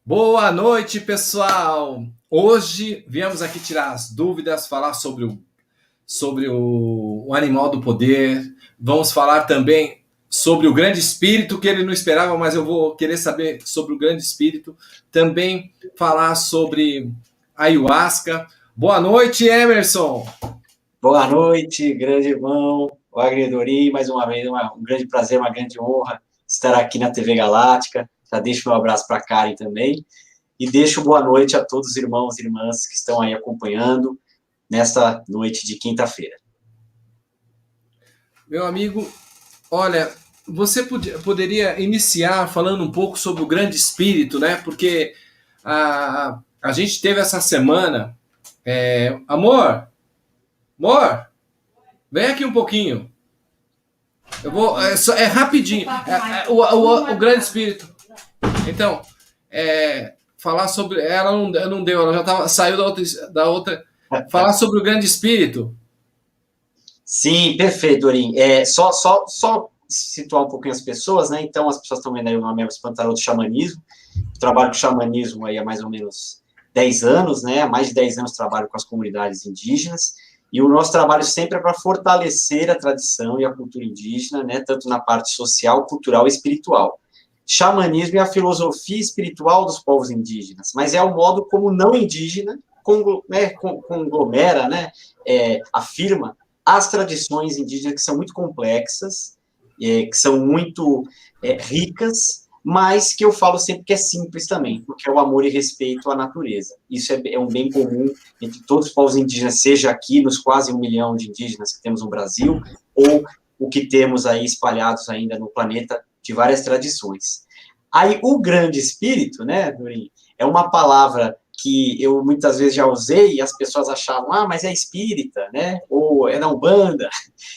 Boa noite, pessoal! Hoje viemos aqui tirar as dúvidas, falar sobre o animal do poder. Vamos falar também sobre o grande espírito, que ele não esperava, mas eu vou querer saber sobre o grande espírito. Também falar sobre a ayahuasca. Boa noite, Emerson! Boa noite, grande irmão Wagner Dorim, mais uma vez, um grande prazer, uma grande honra estar aqui na TV Galáctica. Já deixo meu abraço para a Karen também. E deixo boa noite a todos os irmãos e irmãs que estão aí acompanhando nesta noite de quinta-feira. Meu amigo, olha, você poderia iniciar falando um pouco sobre o grande espírito, né? Porque a gente teve essa semana. Amor, amor, vem aqui um pouquinho. Eu vou. É rapidinho. O grande espírito. Então, falar sobre. Ela não deu, ela já saiu da outra. Falar sobre o grande espírito. Sim, perfeito, Dorim. Só situar um pouquinho as pessoas, né? Então, as pessoas estão vendo aí o nome Emerson Pantarou do Xamanismo. Eu trabalho com xamanismo aí há mais ou menos 10 anos, né? Há mais de 10 anos trabalho com as comunidades indígenas. E o nosso trabalho sempre é para fortalecer a tradição e a cultura indígena, né? Tanto na parte social, cultural e espiritual. Xamanismo é a filosofia espiritual dos povos indígenas, mas é o modo como não indígena conglomera, né? Afirma as tradições indígenas, que são muito complexas, que são muito ricas, mas que eu falo sempre que é simples também, porque é o amor e respeito à natureza. Isso é um bem comum entre todos os povos indígenas, seja aqui nos quase 1 milhão de indígenas que temos no Brasil, ou o que temos aí espalhados ainda no planeta de várias tradições. Aí, o grande espírito, né, Dorim, é uma palavra que eu muitas vezes já usei e as pessoas achavam, mas é espírita, né, ou é da Umbanda.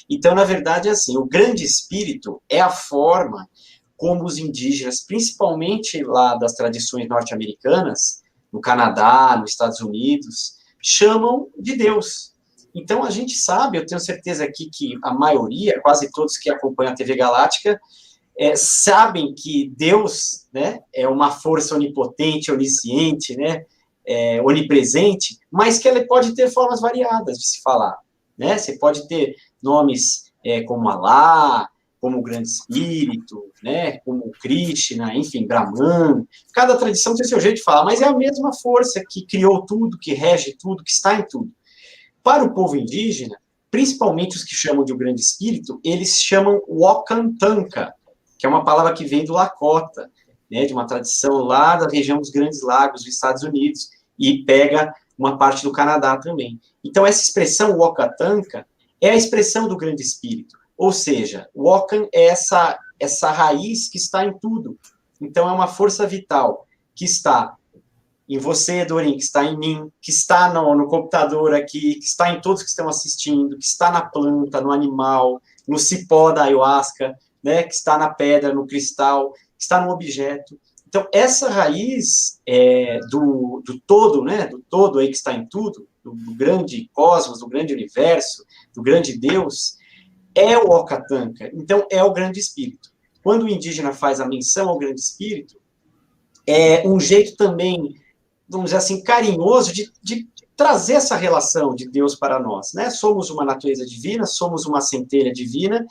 Então, na verdade, é assim, o grande espírito é a forma como os indígenas, principalmente lá das tradições norte-americanas, no Canadá, nos Estados Unidos, chamam de Deus. Então, a gente sabe, eu tenho certeza aqui que a maioria, quase todos que acompanham a TV Galáctica, sabem que Deus, né, é uma força onipotente, onisciente, né, onipresente, mas que ela pode ter formas variadas de se falar. Né? Você pode ter nomes como Alá, como o Grande Espírito, né, como Krishna, enfim, Brahman. Cada tradição tem seu jeito de falar, mas é a mesma força que criou tudo, que rege tudo, que está em tudo. Para o povo indígena, principalmente os que chamam de o Grande Espírito, eles chamam Wakantanka, que é uma palavra que vem do Lakota, né, de uma tradição lá da região dos Grandes Lagos, dos Estados Unidos, e pega uma parte do Canadá também. Então, essa expressão Wakatanka é a expressão do Grande Espírito. Ou seja, Wakan é essa raiz que está em tudo. Então, é uma força vital que está em você, Dorim, que está em mim, que está no computador aqui, que está em todos que estão assistindo, que está na planta, no animal, no cipó da ayahuasca, né, que está na pedra, no cristal, que está no objeto. Então, essa raiz do todo, né, do todo aí que está em tudo, do grande cosmos, do grande universo, do grande Deus, é o Okatanka. Então, é o grande espírito. Quando o indígena faz a menção ao grande espírito, é um jeito também, vamos dizer assim, carinhoso de trazer essa relação de Deus para nós, né? Somos uma natureza divina, somos uma centelha divina,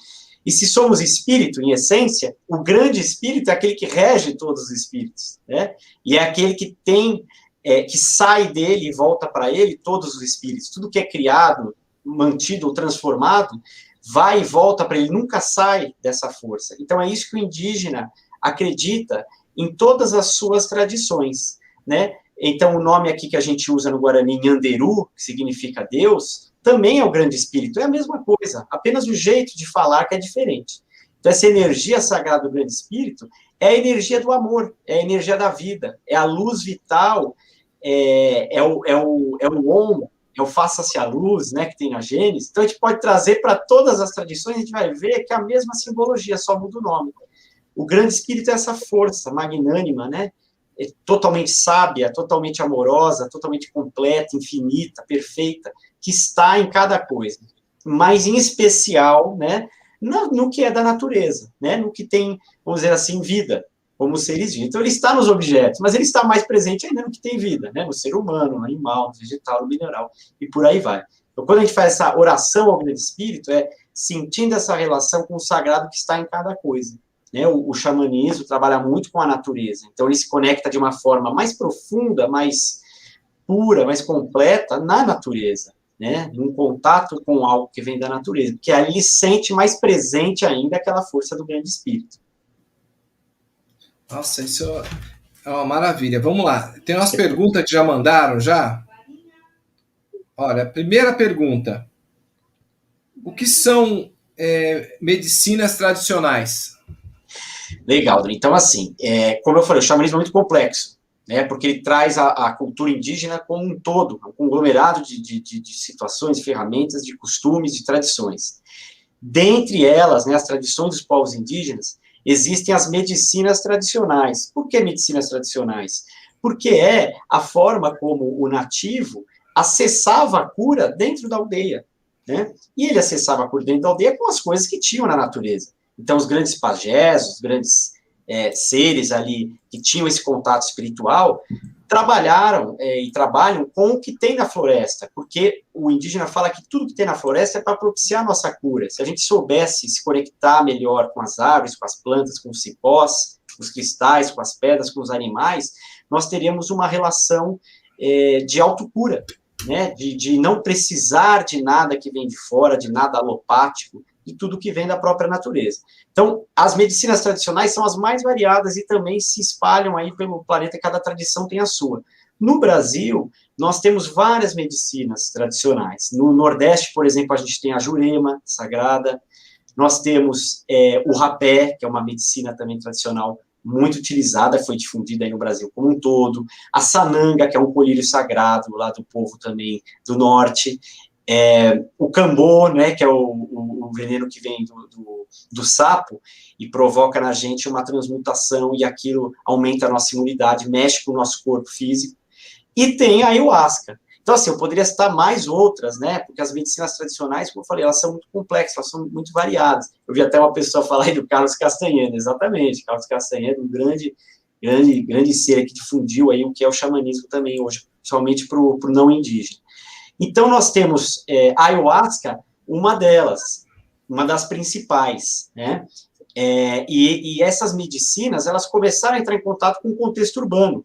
e se somos espírito, em essência, o grande espírito é aquele que rege todos os espíritos, né? E é aquele que tem, que sai dele e volta para ele todos os espíritos. Tudo que é criado, mantido ou transformado, vai e volta para ele, nunca sai dessa força. Então, é isso que o indígena acredita em todas as suas tradições, né? Então, o nome aqui que a gente usa no Guarani, Nhanderu, que significa Deus, também é o grande espírito, é a mesma coisa, apenas o jeito de falar que é diferente. Então, essa energia sagrada do grande espírito é a energia do amor, é a energia da vida, é a luz vital, o Om, é o faça-se a luz, né, que tem na Gênesis. Então, a gente pode trazer para todas as tradições, a gente vai ver que é a mesma simbologia, só muda o nome. O grande espírito é essa força magnânima, né, totalmente sábia, totalmente amorosa, totalmente completa, infinita, perfeita, que está em cada coisa, mas em especial, né, no que é da natureza, né, no que tem, vamos dizer assim, vida. como seres vivos. Então, ele está nos objetos, mas ele está mais presente ainda no que tem vida, né? No ser humano, no animal, no vegetal, no mineral, e por aí vai. Então, quando a gente faz essa oração ao grande espírito, é sentindo essa relação com o sagrado que está em cada coisa. Né? O xamanismo trabalha muito com a natureza, então ele se conecta de uma forma mais profunda, mais pura, mais completa na natureza, né? Num contato com algo que vem da natureza, porque aí ele sente mais presente ainda aquela força do grande espírito. Nossa, isso é uma maravilha. Vamos lá. Tem umas perguntas que já mandaram já. Olha, primeira pergunta. O que são medicinas tradicionais? Legal, Dani. Então, assim, como eu falei, o xamanismo é muito complexo, né? Porque ele traz a cultura indígena como um todo, um conglomerado de situações, ferramentas, de costumes, de tradições. Dentre elas, né, as tradições dos povos indígenas, existem as medicinas tradicionais. Por que medicinas tradicionais? Porque é a forma como o nativo acessava a cura dentro da aldeia, né? E ele acessava a cura dentro da aldeia com as coisas que tinham na natureza. Então, os grandes pajés, os grandes seres ali que tinham esse contato espiritual, trabalharam e trabalham com o que tem na floresta, porque o indígena fala que tudo que tem na floresta é para propiciar a nossa cura. Se a gente soubesse se conectar melhor com as árvores, com as plantas, com os cipós, com os cristais, com as pedras, com os animais, nós teríamos uma relação de autocura, né? De não precisar de nada que vem de fora, de nada alopático, de tudo que vem da própria natureza. Então, as medicinas tradicionais são as mais variadas e também se espalham aí pelo planeta, cada tradição tem a sua. No Brasil, nós temos várias medicinas tradicionais. No Nordeste, por exemplo, a gente tem a Jurema, sagrada. Nós temos o rapé, que é uma medicina também tradicional muito utilizada, foi difundida aí no Brasil como um todo. A sananga, que é um colírio sagrado lá do povo também do Norte. O cambô, né, que é o veneno que vem do sapo e provoca na gente uma transmutação e aquilo aumenta a nossa imunidade, mexe com o nosso corpo físico. E tem a ayahuasca. Então, assim, eu poderia citar mais outras, né, porque as medicinas tradicionais, como eu falei, elas são muito complexas, elas são muito variadas. Eu vi até uma pessoa falar aí do Carlos Castanheira, exatamente, Carlos Castanheira, um grande ser que difundiu aí o que é o xamanismo também hoje, principalmente para o não indígena. Então, nós temos a ayahuasca, uma delas, uma das principais, né? E essas medicinas, elas começaram a entrar em contato com o contexto urbano.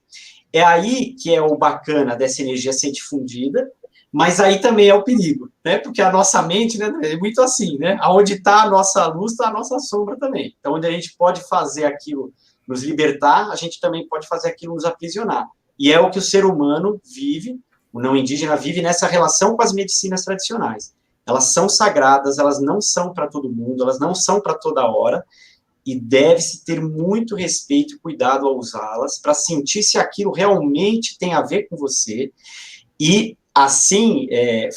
É aí que é o bacana dessa energia ser difundida, mas aí também é o perigo, né? Porque a nossa mente, né, é muito assim, né? Onde está a nossa luz, está a nossa sombra também. Então, onde a gente pode fazer aquilo nos libertar, a gente também pode fazer aquilo nos aprisionar. E é o que o ser humano vive, o não indígena vive nessa relação com as medicinas tradicionais. Elas são sagradas, elas não são para todo mundo, elas não são para toda hora, e deve-se ter muito respeito e cuidado ao usá-las, para sentir se aquilo realmente tem a ver com você. E, assim,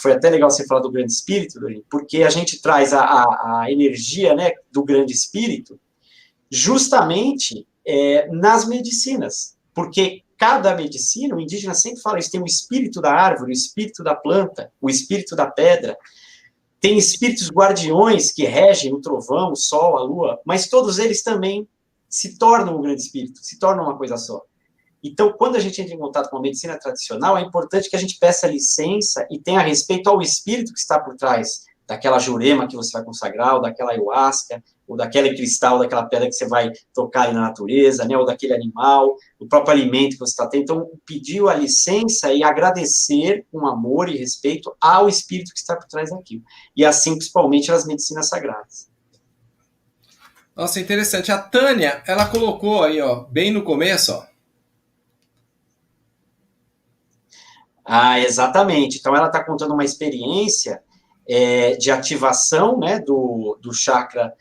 foi até legal você falar do grande espírito, porque a gente traz a energia, né, do grande espírito justamente nas medicinas, porque cada medicina, o indígena sempre fala isso, tem o espírito da árvore, o espírito da planta, o espírito da pedra, tem espíritos guardiões que regem o trovão, o sol, a lua, mas todos eles também se tornam um grande espírito, se tornam uma coisa só. Então, quando a gente entra em contato com a medicina tradicional, é importante que a gente peça licença e tenha respeito ao espírito que está por trás daquela jurema que você vai consagrar, ou daquela ayahuasca, ou daquele cristal, daquela pedra que você vai tocar aí na natureza, né, ou daquele animal, do próprio alimento que você está tendo. Então, pedir a licença e agradecer com amor e respeito ao espírito que está por trás daquilo. E assim, principalmente, nas medicinas sagradas. Nossa, interessante. A Tânia, ela colocou aí, ó, bem no começo, ó. Exatamente. Então, ela está contando uma experiência de ativação, né, do chakra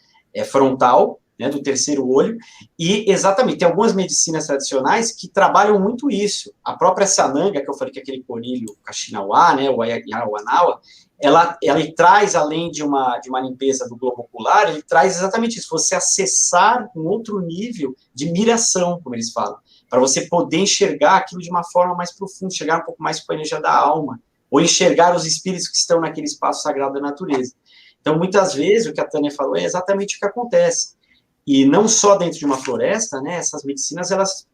frontal, né, do terceiro olho, e exatamente, tem algumas medicinas tradicionais que trabalham muito isso. A própria sananga, que eu falei que é aquele corilho Kaxinawá, né, o Ayawanawa, ela traz, além de uma limpeza do globo ocular, ele traz exatamente isso, você acessar um outro nível de miração, como eles falam, para você poder enxergar aquilo de uma forma mais profunda, chegar um pouco mais com a energia da alma, ou enxergar os espíritos que estão naquele espaço sagrado da natureza. Então, muitas vezes, o que a Tânia falou é exatamente o que acontece. E não só dentro de uma floresta, né, essas medicinas, elas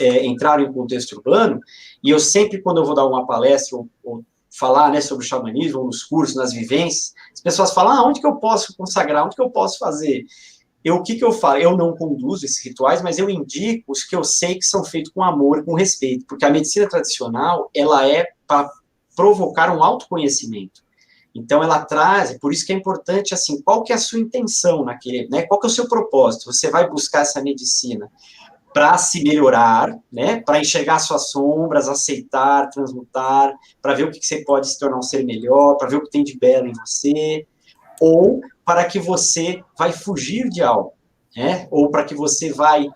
entraram em contexto urbano, e eu sempre, quando eu vou dar uma palestra ou falar, né, sobre o xamanismo, ou nos cursos, nas vivências, as pessoas falam, onde que eu posso consagrar, onde que eu posso fazer? O que eu falo? Eu não conduzo esses rituais, mas eu indico os que eu sei que são feitos com amor e com respeito, porque a medicina tradicional, ela é para provocar um autoconhecimento. Então, ela traz, por isso que é importante, assim, qual que é a sua intenção naquele, né? Qual que é o seu propósito? Você vai buscar essa medicina para se melhorar, né? Para enxergar suas sombras, aceitar, transmutar, para ver o que você pode se tornar um ser melhor, para ver o que tem de belo em você, ou para que você vai fugir de algo, né? Ou para que você vai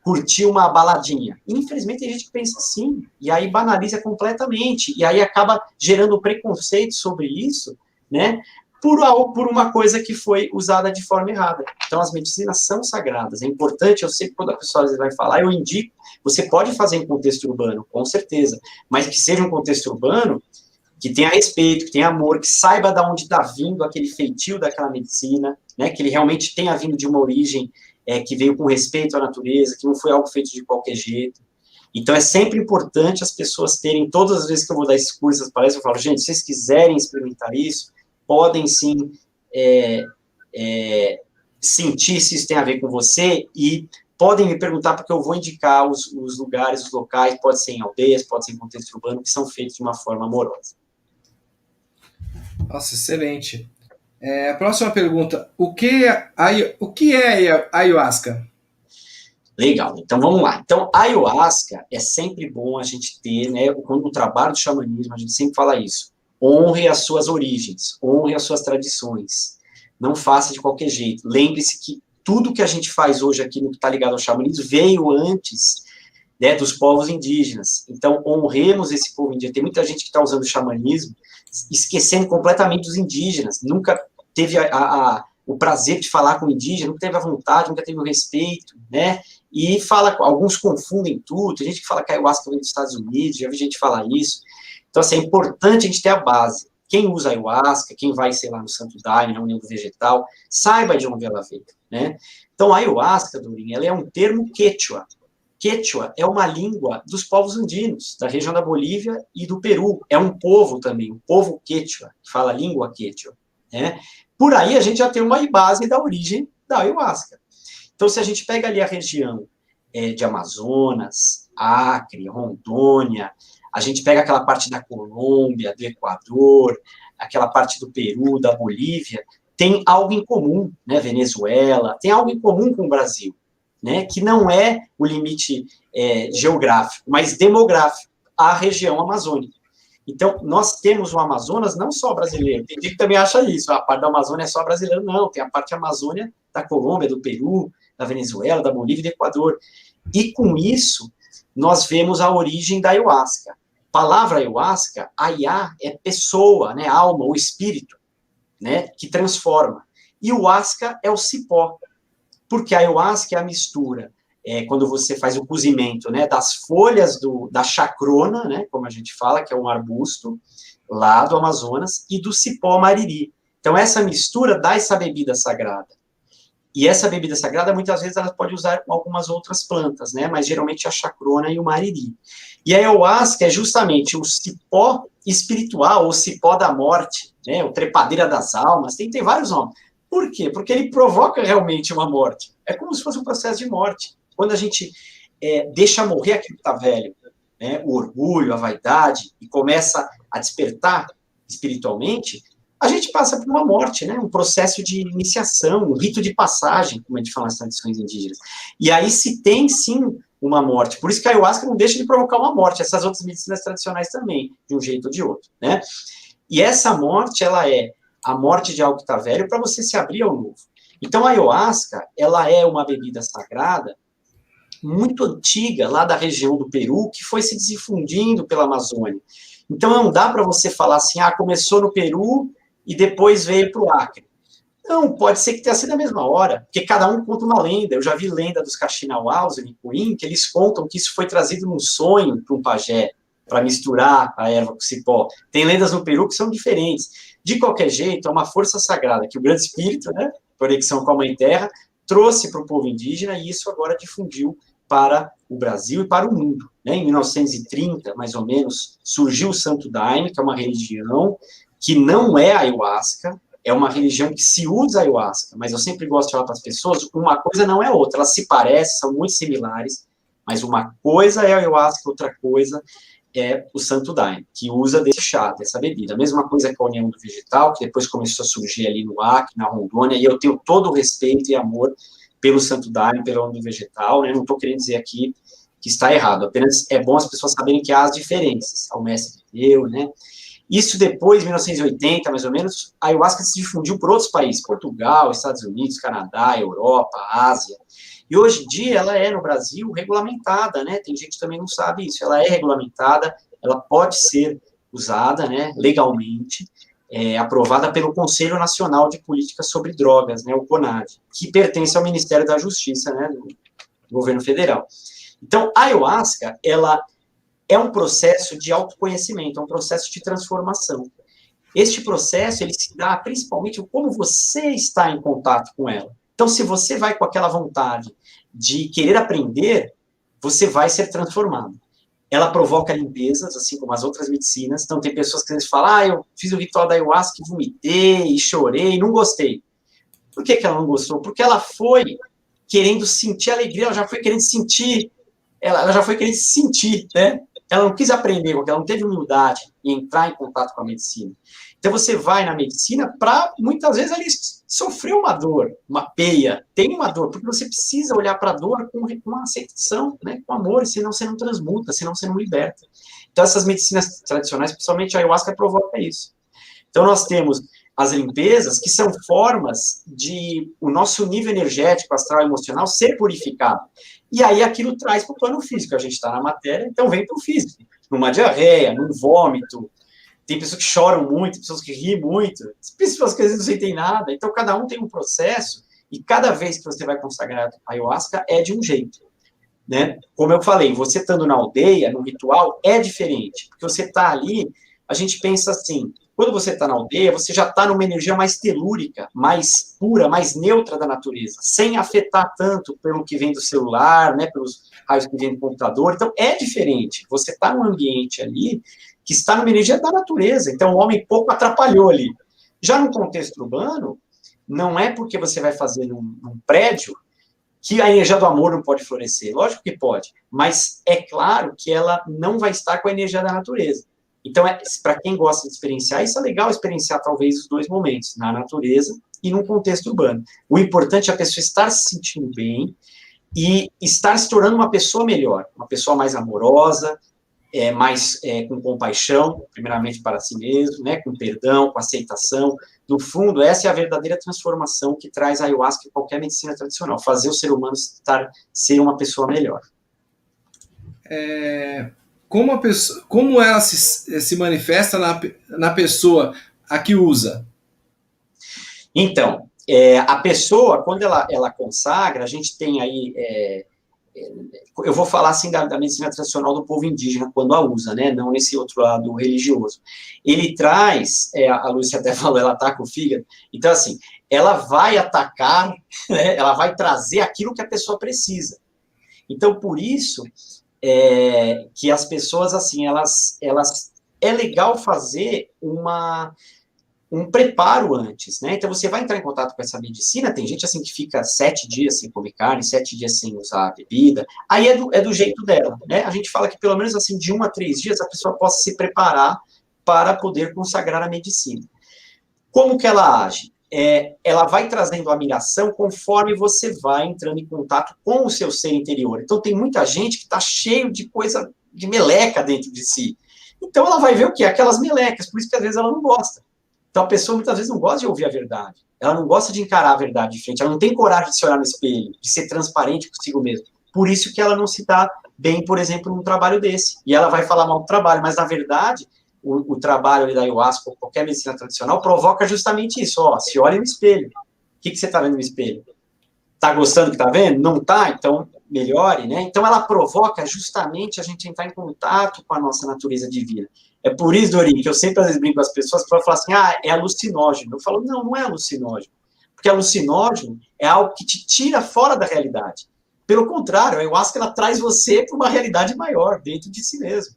curtir uma baladinha. Infelizmente, tem gente que pensa assim, e aí banaliza completamente, e aí acaba gerando preconceito sobre isso, né? Por uma coisa que foi usada de forma errada. Então, as medicinas são sagradas. É importante, eu sei que quando a pessoa vai falar, eu indico, você pode fazer em contexto urbano, com certeza, mas que seja um contexto urbano que tenha respeito, que tenha amor, que saiba de onde está vindo aquele feitio daquela medicina, né, que ele realmente tenha vindo de uma origem que veio com respeito à natureza, que não foi algo feito de qualquer jeito. Então, é sempre importante as pessoas terem, todas as vezes que eu vou dar esse curso, essas palestras, eu falo, gente, se vocês quiserem experimentar isso, podem sim sentir se isso tem a ver com você e podem me perguntar, porque eu vou indicar os lugares, os locais, pode ser em aldeias, pode ser em contexto urbano, que são feitos de uma forma amorosa. Nossa, excelente. A próxima pergunta. O que é ayahuasca? Legal, então vamos lá. Então, a ayahuasca é sempre bom a gente ter, né, quando o trabalho do xamanismo, a gente sempre fala isso, honre as suas origens, honre as suas tradições, não faça de qualquer jeito. Lembre-se que tudo que a gente faz hoje aqui no que está ligado ao xamanismo veio antes, né, dos povos indígenas. Então, honremos esse povo indígena. Tem muita gente que está usando o xamanismo, esquecendo completamente dos indígenas, nunca teve o prazer de falar com o indígena, nunca teve a vontade, nunca teve o respeito, né? E alguns confundem tudo, tem gente que fala que a ayahuasca vem dos Estados Unidos, já vi gente falar isso. Então, assim, é importante a gente ter a base. Quem usa ayahuasca, quem vai, sei lá, no Santo Daime, na União do Vegetal, saiba de onde ela veio, né? Então, a ayahuasca, Dourinha, ela é um termo quechua. Quechua é uma língua dos povos andinos, da região da Bolívia e do Peru. É um povo também, um povo quechua, que fala a língua quechua, né? Por aí a gente já tem uma base da origem da ayahuasca. Então, se a gente pega ali a região de Amazonas, Acre, Rondônia, a gente pega aquela parte da Colômbia, do Equador, aquela parte do Peru, da Bolívia, tem algo em comum, né? Venezuela, tem algo em comum com o Brasil, né? Que não é o limite geográfico, mas demográfico, a região amazônica. Então, nós temos o Amazonas não só brasileiro, tem gente que também acha isso, a parte da Amazônia é só brasileiro, não, tem a parte Amazônia da Colômbia, do Peru, da Venezuela, da Bolívia e do Equador. E com isso, nós vemos a origem da ayahuasca. A palavra ayahuasca, ayá, é pessoa, né, alma, ou espírito, né, que transforma. E o asca é o cipó, porque a ayahuasca é a mistura, quando você faz o cozimento, né, das folhas da chacrona, né, como a gente fala, que é um arbusto lá do Amazonas, e do cipó mariri. Então, essa mistura dá essa bebida sagrada. E essa bebida sagrada, muitas vezes, ela pode usar algumas outras plantas, né, mas geralmente a chacrona e o mariri. E a ayahuasca é justamente o cipó espiritual, o cipó da morte, né, o trepadeira das almas, tem vários nomes. Por quê? Porque ele provoca realmente uma morte. É como se fosse um processo de morte. Quando a gente deixa morrer aquilo que está velho, né, o orgulho, a vaidade, e começa a despertar espiritualmente, a gente passa por uma morte, né, um processo de iniciação, um rito de passagem, como a gente fala nas tradições indígenas. E aí se tem, sim, uma morte. Por isso que a ayahuasca não deixa de provocar uma morte. Essas outras medicinas tradicionais também, de um jeito ou de outro, né? E essa morte, ela é a morte de algo que está velho para você se abrir ao novo. Então, a ayahuasca, ela é uma bebida sagrada muito antiga, lá da região do Peru, que foi se difundindo pela Amazônia. Então, não dá para você falar assim, começou no Peru e depois veio para o Acre. Não, pode ser que tenha sido a mesma hora, porque cada um conta uma lenda. Eu já vi lenda dos Kaxinawás, o Nicuim, que eles contam que isso foi trazido num sonho para um pajé, para misturar a erva com o cipó. Tem lendas no Peru que são diferentes. De qualquer jeito, é uma força sagrada, que o grande espírito, né, conexão com a Mãe Terra, trouxe para o povo indígena, e isso agora difundiu para o Brasil e para o mundo. Né? Em 1930, mais ou menos, surgiu o Santo Daime, que é uma religião que não é ayahuasca, é uma religião que se usa ayahuasca, mas eu sempre gosto de falar para as pessoas, uma coisa não é outra, elas se parecem, são muito similares, mas uma coisa é ayahuasca, outra coisa é o Santo Daime, que usa desse chá, dessa bebida. A mesma coisa que a União do Vegetal, que depois começou a surgir ali no Acre, na Rondônia, e eu tenho todo o respeito e amor pelo Santo Daime, pela União do Vegetal, né? Não estou querendo dizer aqui que está errado, apenas é bom as pessoas saberem que há as diferenças, ao mestre de Deus, né? Isso depois, em 1980, mais ou menos, a ayahuasca se difundiu por outros países, Portugal, Estados Unidos, Canadá, Europa, Ásia. E hoje em dia ela é, no Brasil, regulamentada, né? Tem gente que também não sabe isso. Ela é regulamentada, ela pode ser usada, né, legalmente, aprovada pelo Conselho Nacional de Política sobre Drogas, né, o CONAD, que pertence ao Ministério da Justiça, né, do governo federal. Então, a ayahuasca, ela é um processo de autoconhecimento, é um processo de transformação. Este processo, ele se dá principalmente como você está em contato com ela. Então, se você vai com aquela vontade de querer aprender, você vai ser transformado. Ela provoca limpezas, assim como as outras medicinas. Então, tem pessoas que às vezes falam, eu fiz o ritual da ayahuasca e vomitei, e chorei, não gostei. Por que ela não gostou? Porque ela foi querendo sentir alegria, ela já foi querendo sentir, ela já foi querendo sentir, né? Ela não quis aprender, porque ela não teve humildade em entrar em contato com a medicina. Então, você vai na medicina para, muitas vezes, ali sofrer uma dor, uma peia, tem uma dor, porque você precisa olhar para a dor com uma aceitação, né, com amor, senão você não transmuta, senão você não liberta. Então, essas medicinas tradicionais, principalmente a ayahuasca, provoca isso. Então, nós temos as limpezas, que são formas de o nosso nível energético, astral e emocional ser purificado. E aí aquilo traz para o plano físico. A gente está na matéria, então vem para o físico. Numa diarreia, num vômito. Tem pessoas que choram muito, pessoas que riem muito, pessoas que às vezes não sentem nada. Então, cada um tem um processo, e cada vez que você vai consagrar a ayahuasca é de um jeito. Né? Como eu falei, você estando na aldeia, no ritual, é diferente. Porque você está ali, a gente pensa assim, quando você está na aldeia, você já está numa energia mais telúrica, mais pura, mais neutra da natureza, sem afetar tanto pelo que vem do celular, né, pelos raios que vem do computador. Então, é diferente. Você está num ambiente ali que está numa energia da natureza. Então, o homem pouco atrapalhou ali. Já no contexto urbano, não é porque você vai fazer num prédio que a energia do amor não pode florescer. Lógico que pode, mas é claro que ela não vai estar com a energia da natureza. Então, para quem gosta de experienciar, isso é legal experienciar talvez os dois momentos, na natureza e num contexto urbano. O importante é a pessoa estar se sentindo bem e estar se tornando uma pessoa melhor, uma pessoa mais amorosa, mais com compaixão, primeiramente para si mesmo, né, com perdão, com aceitação. No fundo, essa é a verdadeira transformação que traz a ayahuasca em qualquer medicina tradicional, fazer o ser humano ser uma pessoa melhor. Como ela se manifesta na pessoa a que usa? Então, a pessoa, quando ela consagra, a gente tem aí... eu vou falar assim da medicina tradicional do povo indígena, quando a usa, né? Não nesse outro lado religioso. Ele traz, a Lúcia até falou, ela ataca o fígado, então assim, ela vai atacar, né? Ela vai trazer aquilo que a pessoa precisa. Então, por isso, que as pessoas, assim, elas é legal fazer um preparo antes, né? Então, você vai entrar em contato com essa medicina, tem gente, assim, que fica 7 dias sem comer carne, 7 dias sem usar bebida, aí é do jeito dela, né? A gente fala que, pelo menos, assim, de 1 a 3 dias, a pessoa possa se preparar para poder consagrar a medicina. Como que ela age? Ela vai trazendo a admiração conforme você vai entrando em contato com o seu ser interior. Então, tem muita gente que está cheio de coisa, de meleca dentro de si. Então, ela vai ver o quê? Aquelas melecas, por isso que, às vezes, ela não gosta. Então, a pessoa, muitas vezes, não gosta de ouvir a verdade. Ela não gosta de encarar a verdade de frente. Ela não tem coragem de se olhar no espelho, de ser transparente consigo mesma. Por isso que ela não se dá bem, por exemplo, num trabalho desse. E ela vai falar mal do trabalho. Mas, na verdade, o trabalho da ayahuasca, ou qualquer medicina tradicional, provoca justamente isso. Ó, se olha no espelho. O que você está vendo no espelho? Está gostando do que está vendo? Não está? Então, melhore, né? Então, ela provoca justamente a gente entrar em contato com a nossa natureza divina. É por isso, Dori, que eu sempre às vezes brinco com as pessoas para falar assim, é alucinógeno. Eu falo, não é alucinógeno. Porque alucinógeno é algo que te tira fora da realidade. Pelo contrário, a ayahuasca ela traz você para uma realidade maior, dentro de si mesmo.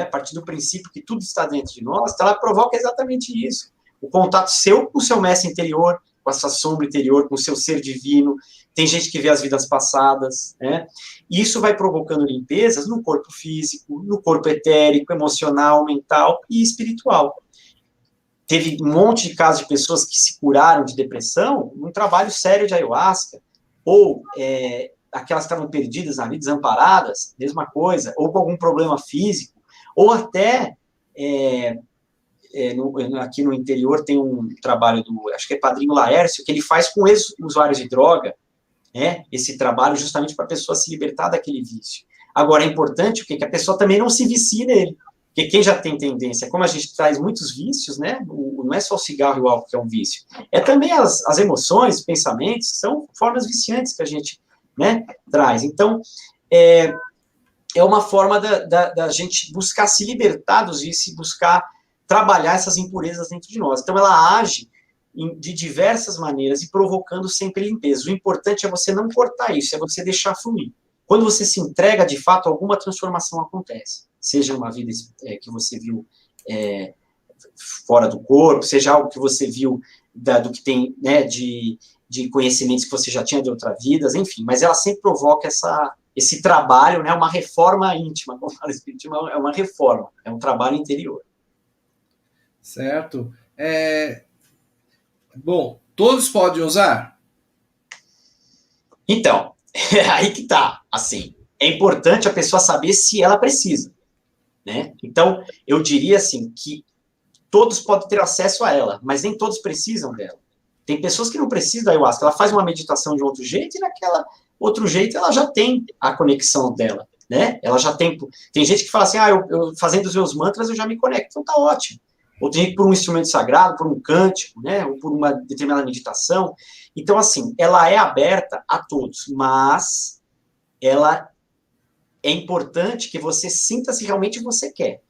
A partir do princípio que tudo está dentro de nós, ela provoca exatamente isso. O contato seu com o seu mestre interior, com a sua sombra interior, com o seu ser divino. Tem gente que vê as vidas passadas, né? E isso vai provocando limpezas no corpo físico, no corpo etérico, emocional, mental e espiritual. Teve um monte de casos de pessoas que se curaram de depressão num trabalho sério de ayahuasca, ou aquelas que estavam perdidas ali, desamparadas, mesma coisa, ou com algum problema físico, ou até aqui no interior tem um trabalho acho que é Padrinho Laércio, que ele faz com ex-usuários de droga, esse trabalho justamente para a pessoa se libertar daquele vício. Agora, é importante que a pessoa também não se vicie nele, porque quem já tem tendência, como a gente traz muitos vícios, né, não é só o cigarro e o álcool que é um vício, é também as emoções, os pensamentos, são formas viciantes que a gente, né, traz. Então, é uma forma da gente buscar se libertar dos vícios e buscar trabalhar essas impurezas dentro de nós. Então, ela age de diversas maneiras e provocando sempre limpeza. O importante é você não cortar isso, é você deixar fluir. Quando você se entrega, de fato, alguma transformação acontece. Seja uma vida que você viu fora do corpo, seja algo que você viu do que tem, né, de conhecimentos que você já tinha de outras vidas, enfim. Mas ela sempre provoca esse trabalho, né, uma reforma íntima, como fala espiritismo, é uma reforma, é um trabalho interior. Certo. Bom, todos podem usar? Então, aí que tá, assim, é importante a pessoa saber se ela precisa, né? Então, eu diria assim, que todos podem ter acesso a ela, mas nem todos precisam dela. Tem pessoas que não precisam da ayahuasca, ela faz uma meditação de outro jeito e naquela outro jeito ela já tem a conexão dela, né? Ela já tem gente que fala assim, eu fazendo os meus mantras eu já me conecto, então tá ótimo. Ou tem gente por um instrumento sagrado, por um cântico, né? Ou por uma determinada meditação. Então, assim, ela é aberta a todos, mas ela é importante que você sinta se realmente você quer.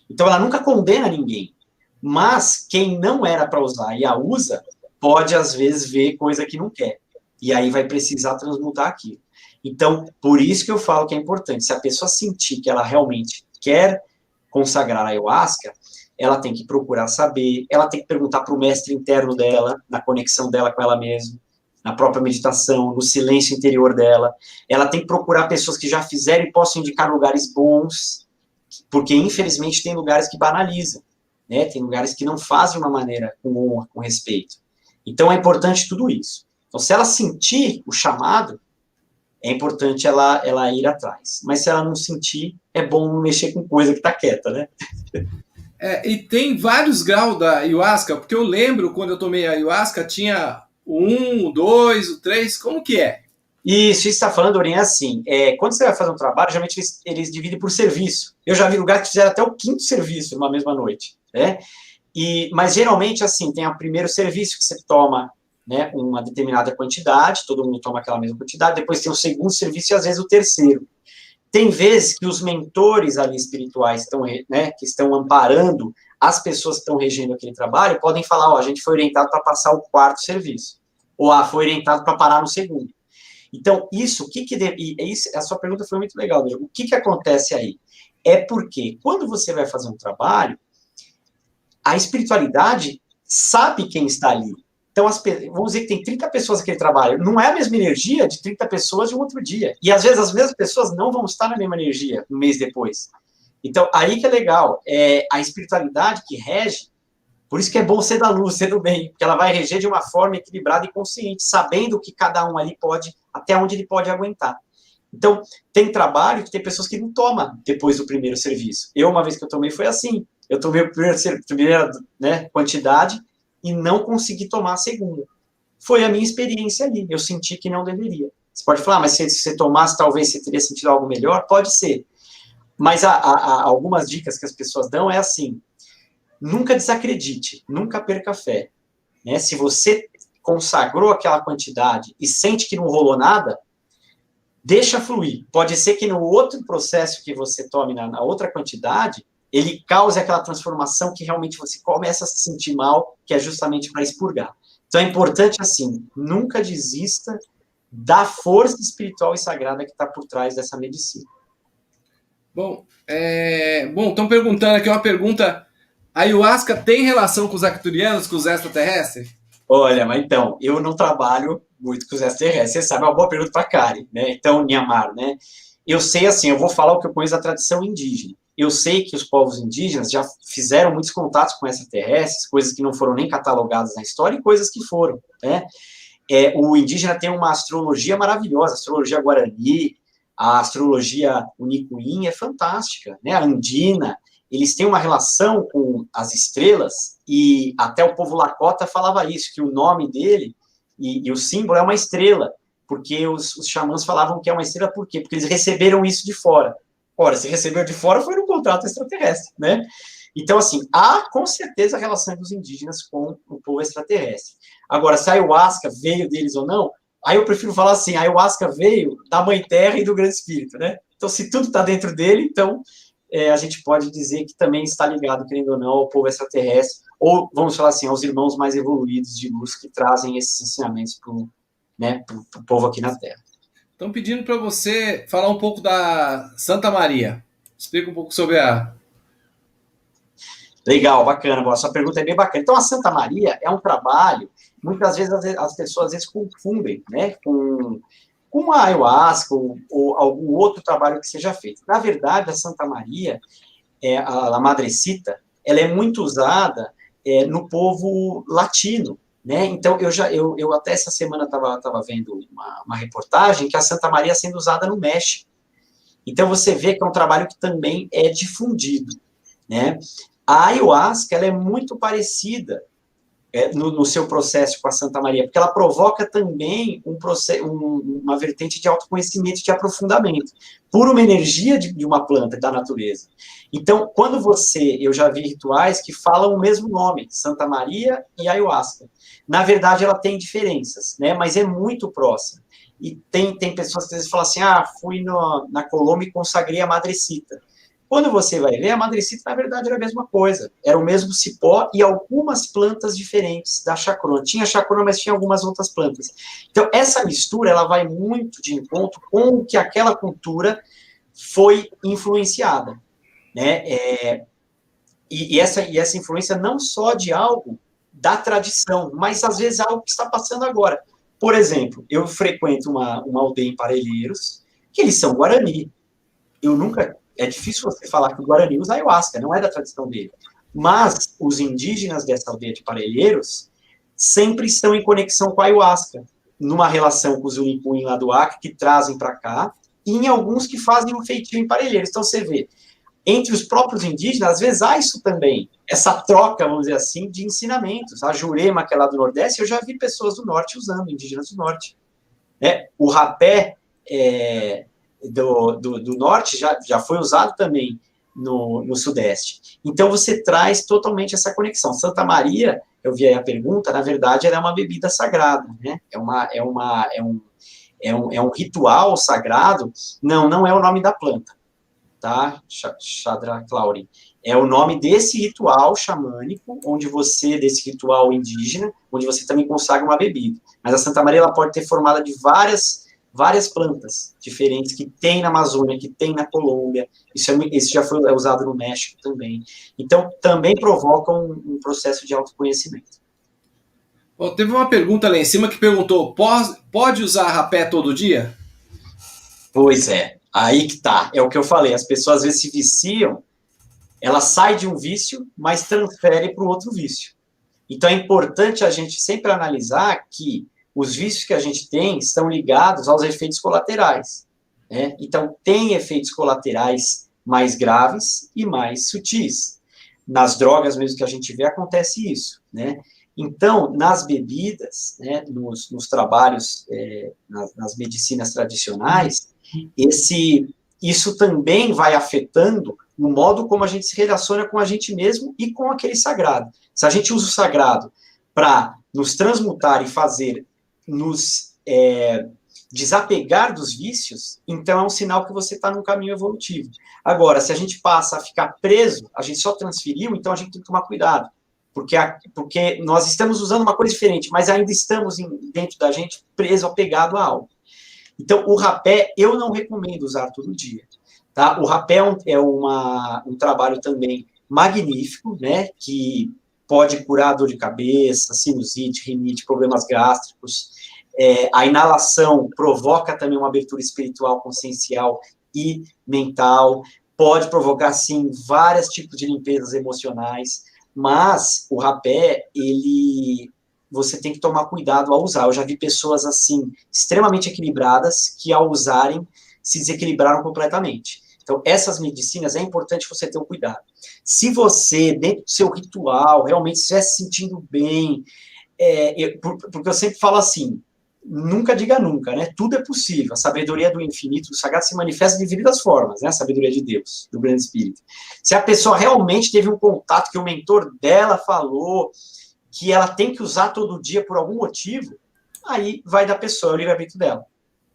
Então, ela nunca condena ninguém, mas quem não era para usar e a usa, pode, às vezes, ver coisa que não quer. E aí vai precisar transmutar aquilo. Então, por isso que eu falo que é importante. Se a pessoa sentir que ela realmente quer consagrar a ayahuasca, ela tem que procurar saber, ela tem que perguntar para o mestre interno dela, na conexão dela com ela mesma, na própria meditação, no silêncio interior dela. Ela tem que procurar pessoas que já fizeram e possam indicar lugares bons, porque, infelizmente, tem lugares que banalizam, né? Tem lugares que não fazem de uma maneira com honra, com respeito. Então, é importante tudo isso. Então, se ela sentir o chamado, é importante ela ir atrás. Mas se ela não sentir, é bom não mexer com coisa que está quieta, né? E tem vários graus da ayahuasca, porque eu lembro quando eu tomei a ayahuasca, tinha o 1, o 2, o 3, como que é? Isso que você está falando, Dorinha, é assim, quando você vai fazer um trabalho, geralmente eles dividem por serviço. Eu já vi lugares que fizeram até o 5º serviço numa mesma noite, né? Mas geralmente, assim, tem o primeiro serviço que você toma, né, uma determinada quantidade, todo mundo toma aquela mesma quantidade, depois tem o segundo serviço e às vezes o terceiro. Tem vezes que os mentores ali espirituais né, que estão amparando as pessoas que estão regendo aquele trabalho, podem falar, a gente foi orientado para passar o 4º serviço, ou foi orientado para parar no segundo. Então, a sua pergunta foi muito legal, Diego. O que acontece aí? É porque quando você vai fazer um trabalho, a espiritualidade sabe quem está ali. Então, vamos dizer que tem 30 pessoas naquele trabalho. Não é a mesma energia de 30 pessoas de um outro dia. E, às vezes, as mesmas pessoas não vão estar na mesma energia um mês depois. Então, aí que é legal. É a espiritualidade que rege. Por isso que é bom ser da luz, ser do bem. Porque ela vai reger de uma forma equilibrada e consciente, sabendo que cada um ali pode, até onde ele pode aguentar. Então, tem trabalho que tem pessoas que não tomam depois do primeiro serviço. Uma vez que eu tomei, foi assim. Eu tomei a primeira, né, quantidade e não consegui tomar a segunda. Foi a minha experiência ali. Eu senti que não deveria. Você pode falar, mas se você tomasse, talvez você teria sentido algo melhor? Pode ser. Mas algumas dicas que as pessoas dão é assim, nunca desacredite, nunca perca a fé. Né? Se você consagrou aquela quantidade e sente que não rolou nada, deixa fluir. Pode ser que no outro processo que você tome na outra quantidade, ele cause aquela transformação que realmente você começa a se sentir mal, que é justamente para expurgar. Então é importante, assim, nunca desista da força espiritual e sagrada que está por trás dessa medicina. Bom, estão perguntando aqui uma pergunta. A ayahuasca tem relação com os arcturianos, com os extraterrestres? Olha, mas então, eu não trabalho muito com os extraterrestres. Você sabe, é uma boa pergunta para a Kari, né? Então, Niamar, né? Eu sei, assim, eu vou falar o que eu conheço da tradição indígena. Eu sei que os povos indígenas já fizeram muitos contatos com extraterrestres, coisas que não foram nem catalogadas na história e coisas que foram, né? O indígena tem uma astrologia maravilhosa, a astrologia guarani, a astrologia unicuim é fantástica, né? A andina, eles têm uma relação com as estrelas, e até o povo Lakota falava isso, que o nome dele e o símbolo é uma estrela, porque os xamãs falavam que é uma estrela, por quê? Porque eles receberam isso de fora. Ora, se recebeu de fora, foi no contrato extraterrestre, né? Então, assim, há com certeza a relação dos indígenas com o povo extraterrestre. Agora, se a ayahuasca veio deles ou não, aí eu prefiro falar assim, a ayahuasca veio da Mãe Terra e do Grande Espírito, né? Então, se tudo está dentro dele, então a gente pode dizer que também está ligado, querendo ou não, ao povo extraterrestre, ou, vamos falar assim, aos irmãos mais evoluídos de luz que trazem esses ensinamentos para o, né, pro povo aqui na Terra. Estão pedindo para você falar um pouco da Santa Maria. Explica um pouco sobre a... Legal, bacana. Bom, essa pergunta é bem bacana. Então, a Santa Maria é um trabalho, muitas vezes as pessoas às vezes confundem, né, com a ayahuasca ou algum outro trabalho que seja feito. Na verdade, a Santa Maria, a Madrecita, ela é muito usada no povo latino, né? Então, eu até essa semana estava vendo uma reportagem que a Santa Maria sendo usada no México. Então, você vê que é um trabalho que também é difundido, né? A ayahuasca, ela é muito parecida no seu processo com a Santa Maria, porque ela provoca também uma vertente de autoconhecimento, de aprofundamento, por uma energia de uma planta, da natureza. Então, eu já vi rituais que falam o mesmo nome, Santa Maria e ayahuasca. Na verdade, ela tem diferenças, né? Mas é muito próxima. E tem pessoas que às vezes falam assim, fui na Colômbia e consagrei a Madrecita. Quando você vai ver, a madrecita, na verdade, era a mesma coisa. Era o mesmo cipó e algumas plantas diferentes da chacrona. Tinha chacrona, mas tinha algumas outras plantas. Então, essa mistura, ela vai muito de encontro com o que aquela cultura foi influenciada, né? E essa influência não só de algo da tradição, mas, às vezes, algo que está passando agora. Por exemplo, eu frequento uma aldeia em Parelheiros, que eles são Guarani. É difícil você falar que o Guarani usa ayahuasca, não é da tradição dele. Mas os indígenas dessa aldeia de Parelheiros sempre estão em conexão com a ayahuasca, numa relação com os Unicuim lá do Acre, que trazem para cá, e em alguns que fazem um feitio em Parelheiros. Então, você vê, entre os próprios indígenas, às vezes há isso também, essa troca, vamos dizer assim, de ensinamentos. A Jurema, que é lá do Nordeste, eu já vi pessoas do Norte usando, indígenas do Norte. O rapé do Norte já foi usado também no Sudeste. Então, você traz totalmente essa conexão. Santa Maria, eu vi aí a pergunta, na verdade, ela é uma bebida sagrada, né? É um ritual sagrado. Não é o nome da planta, tá? Chadra Clauri. É o nome desse ritual xamânico, desse ritual indígena, onde você também consagra uma bebida. Mas a Santa Maria, ela pode ter formada de várias plantas diferentes que tem na Amazônia, que tem na Colômbia, isso já foi usado no México também. Então, também provoca um processo de autoconhecimento. Bom, teve uma pergunta lá em cima que perguntou, pode usar rapé todo dia? Pois é, aí que tá, é o que eu falei, as pessoas às vezes se viciam, ela sai de um vício, mas transfere para o outro vício. Então, é importante a gente sempre analisar que os vícios que a gente tem estão ligados aos efeitos colaterais, né? Então, tem efeitos colaterais mais graves e mais sutis. Nas drogas mesmo que a gente vê, acontece isso, né? Então, nas bebidas, né, nos trabalhos, nas medicinas tradicionais, isso também vai afetando o modo como a gente se relaciona com a gente mesmo e com aquele sagrado. Se a gente usa o sagrado para nos transmutar e nos desapegar dos vícios, então é um sinal que você está num caminho evolutivo. Agora, se a gente passa a ficar preso, a gente só transferiu, então a gente tem que tomar cuidado. porque nós estamos usando uma coisa diferente, mas ainda estamos dentro da gente preso, apegado a algo. Então, o rapé, eu não recomendo usar todo dia. Tá? O rapé um trabalho também magnífico, né? Que pode curar dor de cabeça, sinusite, rinite, problemas gástricos. A inalação provoca também uma abertura espiritual, consciencial e mental. Pode provocar, sim, vários tipos de limpezas emocionais. Mas o rapé, você tem que tomar cuidado ao usar. Eu já vi pessoas, assim, extremamente equilibradas, que ao usarem, se desequilibraram completamente. Então, essas medicinas, é importante você ter um cuidado. Se você, dentro do seu ritual, realmente estiver se sentindo bem, porque eu sempre falo assim, nunca diga nunca, né? Tudo é possível. A sabedoria do infinito, do sagrado, se manifesta de infinitas formas, né? A sabedoria de Deus, do grande espírito. Se a pessoa realmente teve um contato que o mentor dela falou, que ela tem que usar todo dia por algum motivo, aí vai da pessoa, é o livre-arbítrio dela,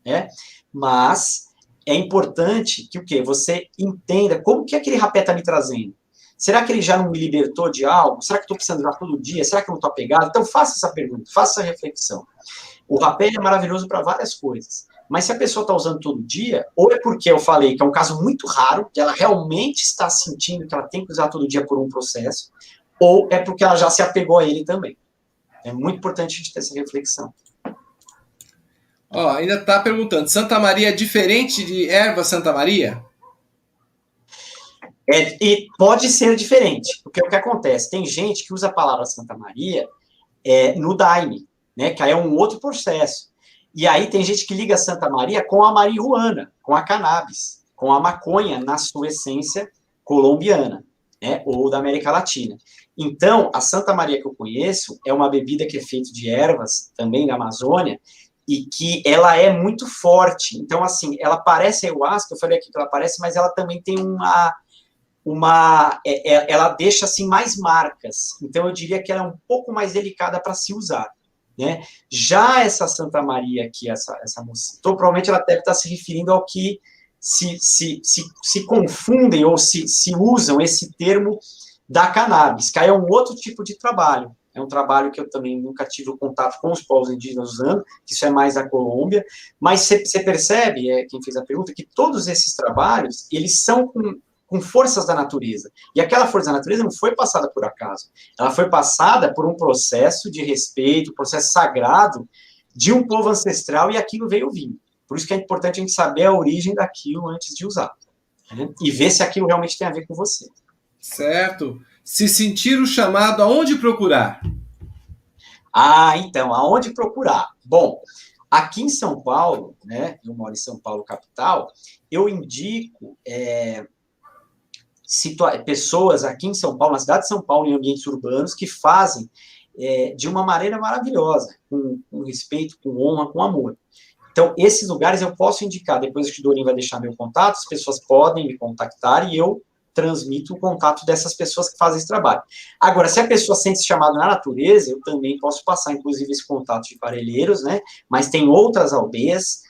né? Mas é importante que o quê? Você entenda como que aquele rapé está me trazendo. Será que ele já não me libertou de algo? Será que eu estou precisando usar todo dia? Será que eu não estou apegado? Então, faça essa pergunta, faça essa reflexão. O rapé é maravilhoso para várias coisas. Mas se a pessoa está usando todo dia, ou é porque eu falei que é um caso muito raro, que ela realmente está sentindo que ela tem que usar todo dia por um processo, ou é porque ela já se apegou a ele também. É muito importante a gente ter essa reflexão. Ó, ainda está perguntando, Santa Maria é diferente de erva Santa Maria? E pode ser diferente, porque o que acontece? Tem gente que usa a palavra Santa Maria no Daime, né, que aí é um outro processo. E aí tem gente que liga Santa Maria com a marihuana, com a cannabis, com a maconha na sua essência colombiana, né, ou da América Latina. Então, a Santa Maria que eu conheço é uma bebida que é feita de ervas, também da Amazônia, e que ela é muito forte. Então, assim, ela parece ayahuasca, eu falei aqui que ela parece, mas ela também tem ela deixa, assim, mais marcas. Então, eu diria que ela é um pouco mais delicada para se usar, né? Já essa Santa Maria aqui, essa moça, então, provavelmente ela deve estar se referindo ao que se confundem ou se usam esse termo da cannabis, que aí é um outro tipo de trabalho. É um trabalho que eu também nunca tive o contato com os povos indígenas usando, que isso é mais da Colômbia, mas você percebe, quem fez a pergunta, que todos esses trabalhos, eles são com forças da natureza. E aquela força da natureza não foi passada por acaso. Ela foi passada por um processo de respeito, um processo sagrado de um povo ancestral, e aquilo veio vindo. Por isso que é importante a gente saber a origem daquilo antes de usar. Né? E ver se aquilo realmente tem a ver com você. Certo. Se sentir o chamado, aonde procurar? Então, aonde procurar? Bom, aqui em São Paulo, né, eu moro em São Paulo, capital, eu indico pessoas aqui em São Paulo, na cidade de São Paulo, em ambientes urbanos, que fazem de uma maneira maravilhosa, com respeito, com honra, com amor. Então, esses lugares eu posso indicar, depois que o Dorim vai deixar meu contato, as pessoas podem me contactar e eu transmito o contato dessas pessoas que fazem esse trabalho. Agora, se a pessoa sente esse chamado na natureza, eu também posso passar, inclusive, esse contato de Parelheiros, né? Mas tem outras aldeias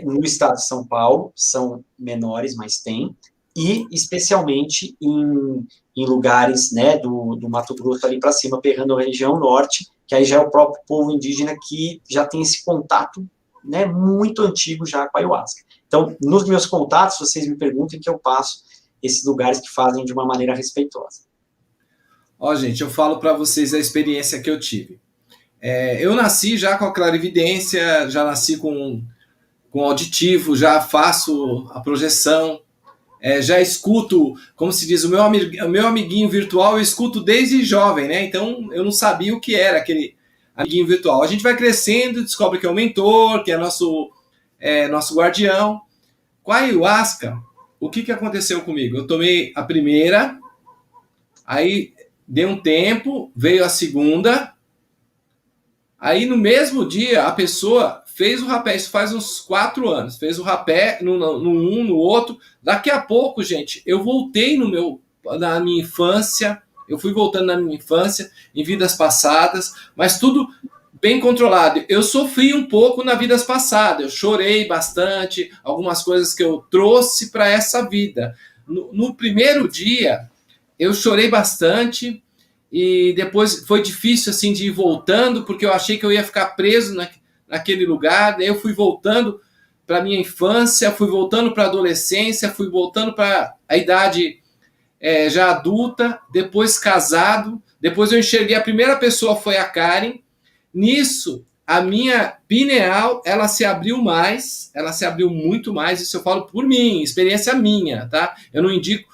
no estado de São Paulo, são menores, mas tem, e especialmente em lugares, né, do Mato Grosso ali para cima, pegando a região norte, que aí já é o próprio povo indígena que já tem esse contato, né, muito antigo já com a ayahuasca. Então, nos meus contatos, vocês me perguntem que eu passo esses lugares que fazem de uma maneira respeitosa. Ó, gente, eu falo para vocês a experiência que eu tive. Eu nasci já com a clarividência, já nasci com auditivo, já faço a projeção, já escuto, como se diz, o meu amiguinho virtual, eu escuto desde jovem, né? Então, eu não sabia o que era aquele amiguinho virtual. A gente vai crescendo, descobre que é o mentor, que é nosso guardião. Com a ayahuasca, o que aconteceu comigo? Eu tomei a primeira, aí deu um tempo, veio a segunda, aí no mesmo dia a pessoa fez o rapé, isso faz uns 4 anos, fez o rapé no um, no outro. Daqui a pouco, gente, eu voltei na minha infância, eu fui voltando na minha infância, em vidas passadas, mas tudo bem controlado. Eu sofri um pouco na vidas passadas, eu chorei bastante, algumas coisas que eu trouxe para essa vida. No primeiro dia, eu chorei bastante e depois foi difícil assim de ir voltando, porque eu achei que eu ia ficar preso naquele lugar, daí eu fui voltando para minha infância, fui voltando para a adolescência, fui voltando para a idade já adulta, depois casado, depois eu enxerguei, a primeira pessoa foi a Karen, nisso a minha pineal, ela se abriu mais, ela se abriu muito mais, isso eu falo por mim, experiência minha, tá? Eu não indico,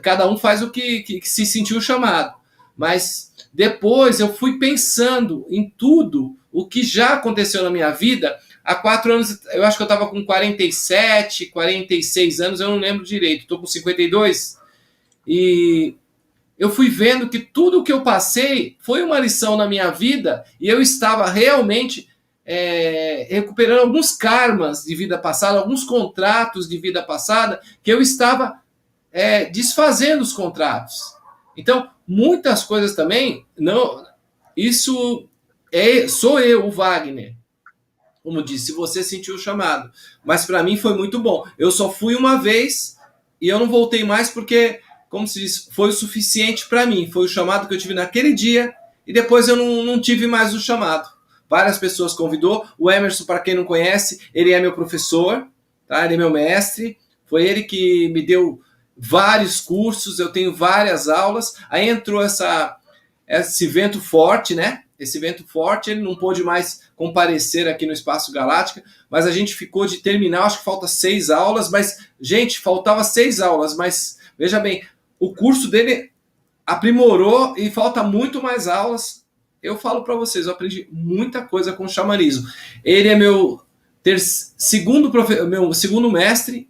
cada um faz o que se sentiu chamado, mas depois eu fui pensando em tudo o que já aconteceu na minha vida. Há 4 anos, eu acho que eu estava com 47, 46 anos, eu não lembro direito, estou com 52, e eu fui vendo que tudo que eu passei foi uma lição na minha vida, e eu estava realmente recuperando alguns karmas de vida passada, alguns contratos de vida passada, que eu estava desfazendo os contratos. Então, muitas coisas também, não, isso sou eu, o Wagner. Como disse, você sentiu o chamado. Mas para mim foi muito bom. Eu só fui uma vez e eu não voltei mais porque, como se diz, foi o suficiente para mim. Foi o chamado que eu tive naquele dia e depois eu não tive mais o chamado. Várias pessoas convidou. O Emerson, para quem não conhece, ele é meu professor, tá? Ele é meu mestre. Foi ele que me deu vários cursos, eu tenho várias aulas. Aí entrou esse vento forte, né? Esse vento forte, ele não pôde mais comparecer aqui no Espaço Galáctica, mas a gente ficou de terminar, acho que falta 6 aulas, mas, gente, faltava 6 aulas, mas, veja bem, o curso dele aprimorou e falta muito mais aulas. Eu falo para vocês, eu aprendi muita coisa com o xamanismo. Ele é meu segundo mestre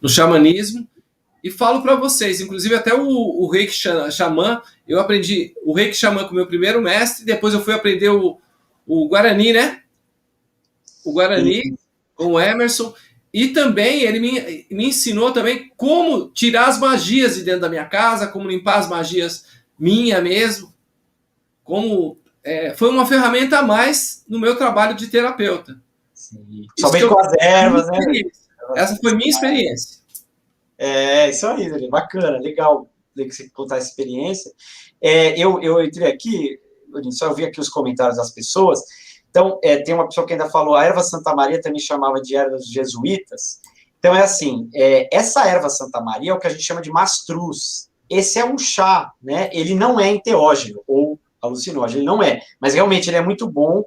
no xamanismo. E falo para vocês, inclusive até o Reiki Xamã, eu aprendi o Reiki Xamã com o meu primeiro mestre, depois eu fui aprender o Guarani, né? O Guarani com o Emerson, e também ele me ensinou também como tirar as magias de dentro da minha casa, como limpar as magias minha mesmo, como foi uma ferramenta a mais no meu trabalho de terapeuta. Sim. Somente com as ervas, né? Essa foi minha experiência. Isso aí, Dani. Bacana, legal você contar essa experiência. Eu entrei aqui, só vi aqui os comentários das pessoas. Então, tem uma pessoa que ainda falou, a erva Santa Maria também chamava de erva dos jesuítas. Então, assim, essa erva Santa Maria é o que a gente chama de mastruz. Esse é um chá, né? Ele não é enteógeno ou alucinógeno, ele não é. Mas, realmente, ele é muito bom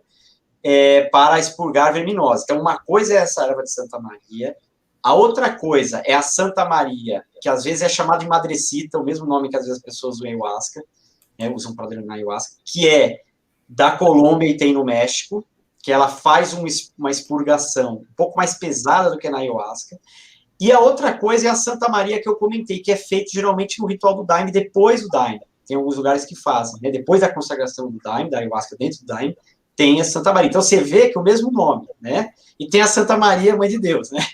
para expurgar verminose. Então, uma coisa é essa erva de Santa Maria. A outra coisa é a Santa Maria, que às vezes é chamada de madrecita, o mesmo nome que às vezes as pessoas usam em ayahuasca, usam para denominar ayahuasca, que é da Colômbia e tem no México, que ela faz uma expurgação um pouco mais pesada do que na ayahuasca. E a outra coisa é a Santa Maria que eu comentei, que é feito geralmente no ritual do Daime, depois do Daime. Tem alguns lugares que fazem, né? Depois da consagração do Daime, da ayahuasca dentro do Daime, tem a Santa Maria. Então, você vê que é o mesmo nome, né? E tem a Santa Maria, Mãe de Deus, né?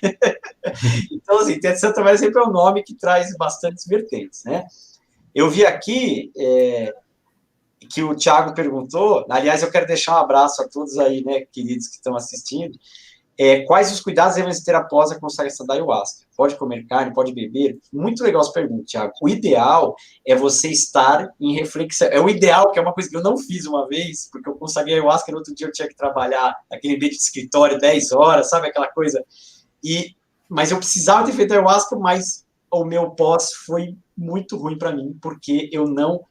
Então, assim, tem a Santa Maria sempre é um nome que traz bastantes vertentes, né? Eu vi aqui que o Thiago perguntou, aliás, eu quero deixar um abraço a todos aí, né, queridos que estão assistindo, quais os cuidados devem ter após a consagração da ayahuasca? Pode comer carne, pode beber? Muito legal essa pergunta, Thiago. O ideal é você estar em reflexão. É o ideal, que é uma coisa que eu não fiz uma vez, porque eu consagrei a ayahuasca e no outro dia eu tinha que trabalhar naquele ambiente de escritório 10 horas, sabe aquela coisa? Mas eu precisava ter feito a ayahuasca, mas o meu pós foi muito ruim para mim, porque eu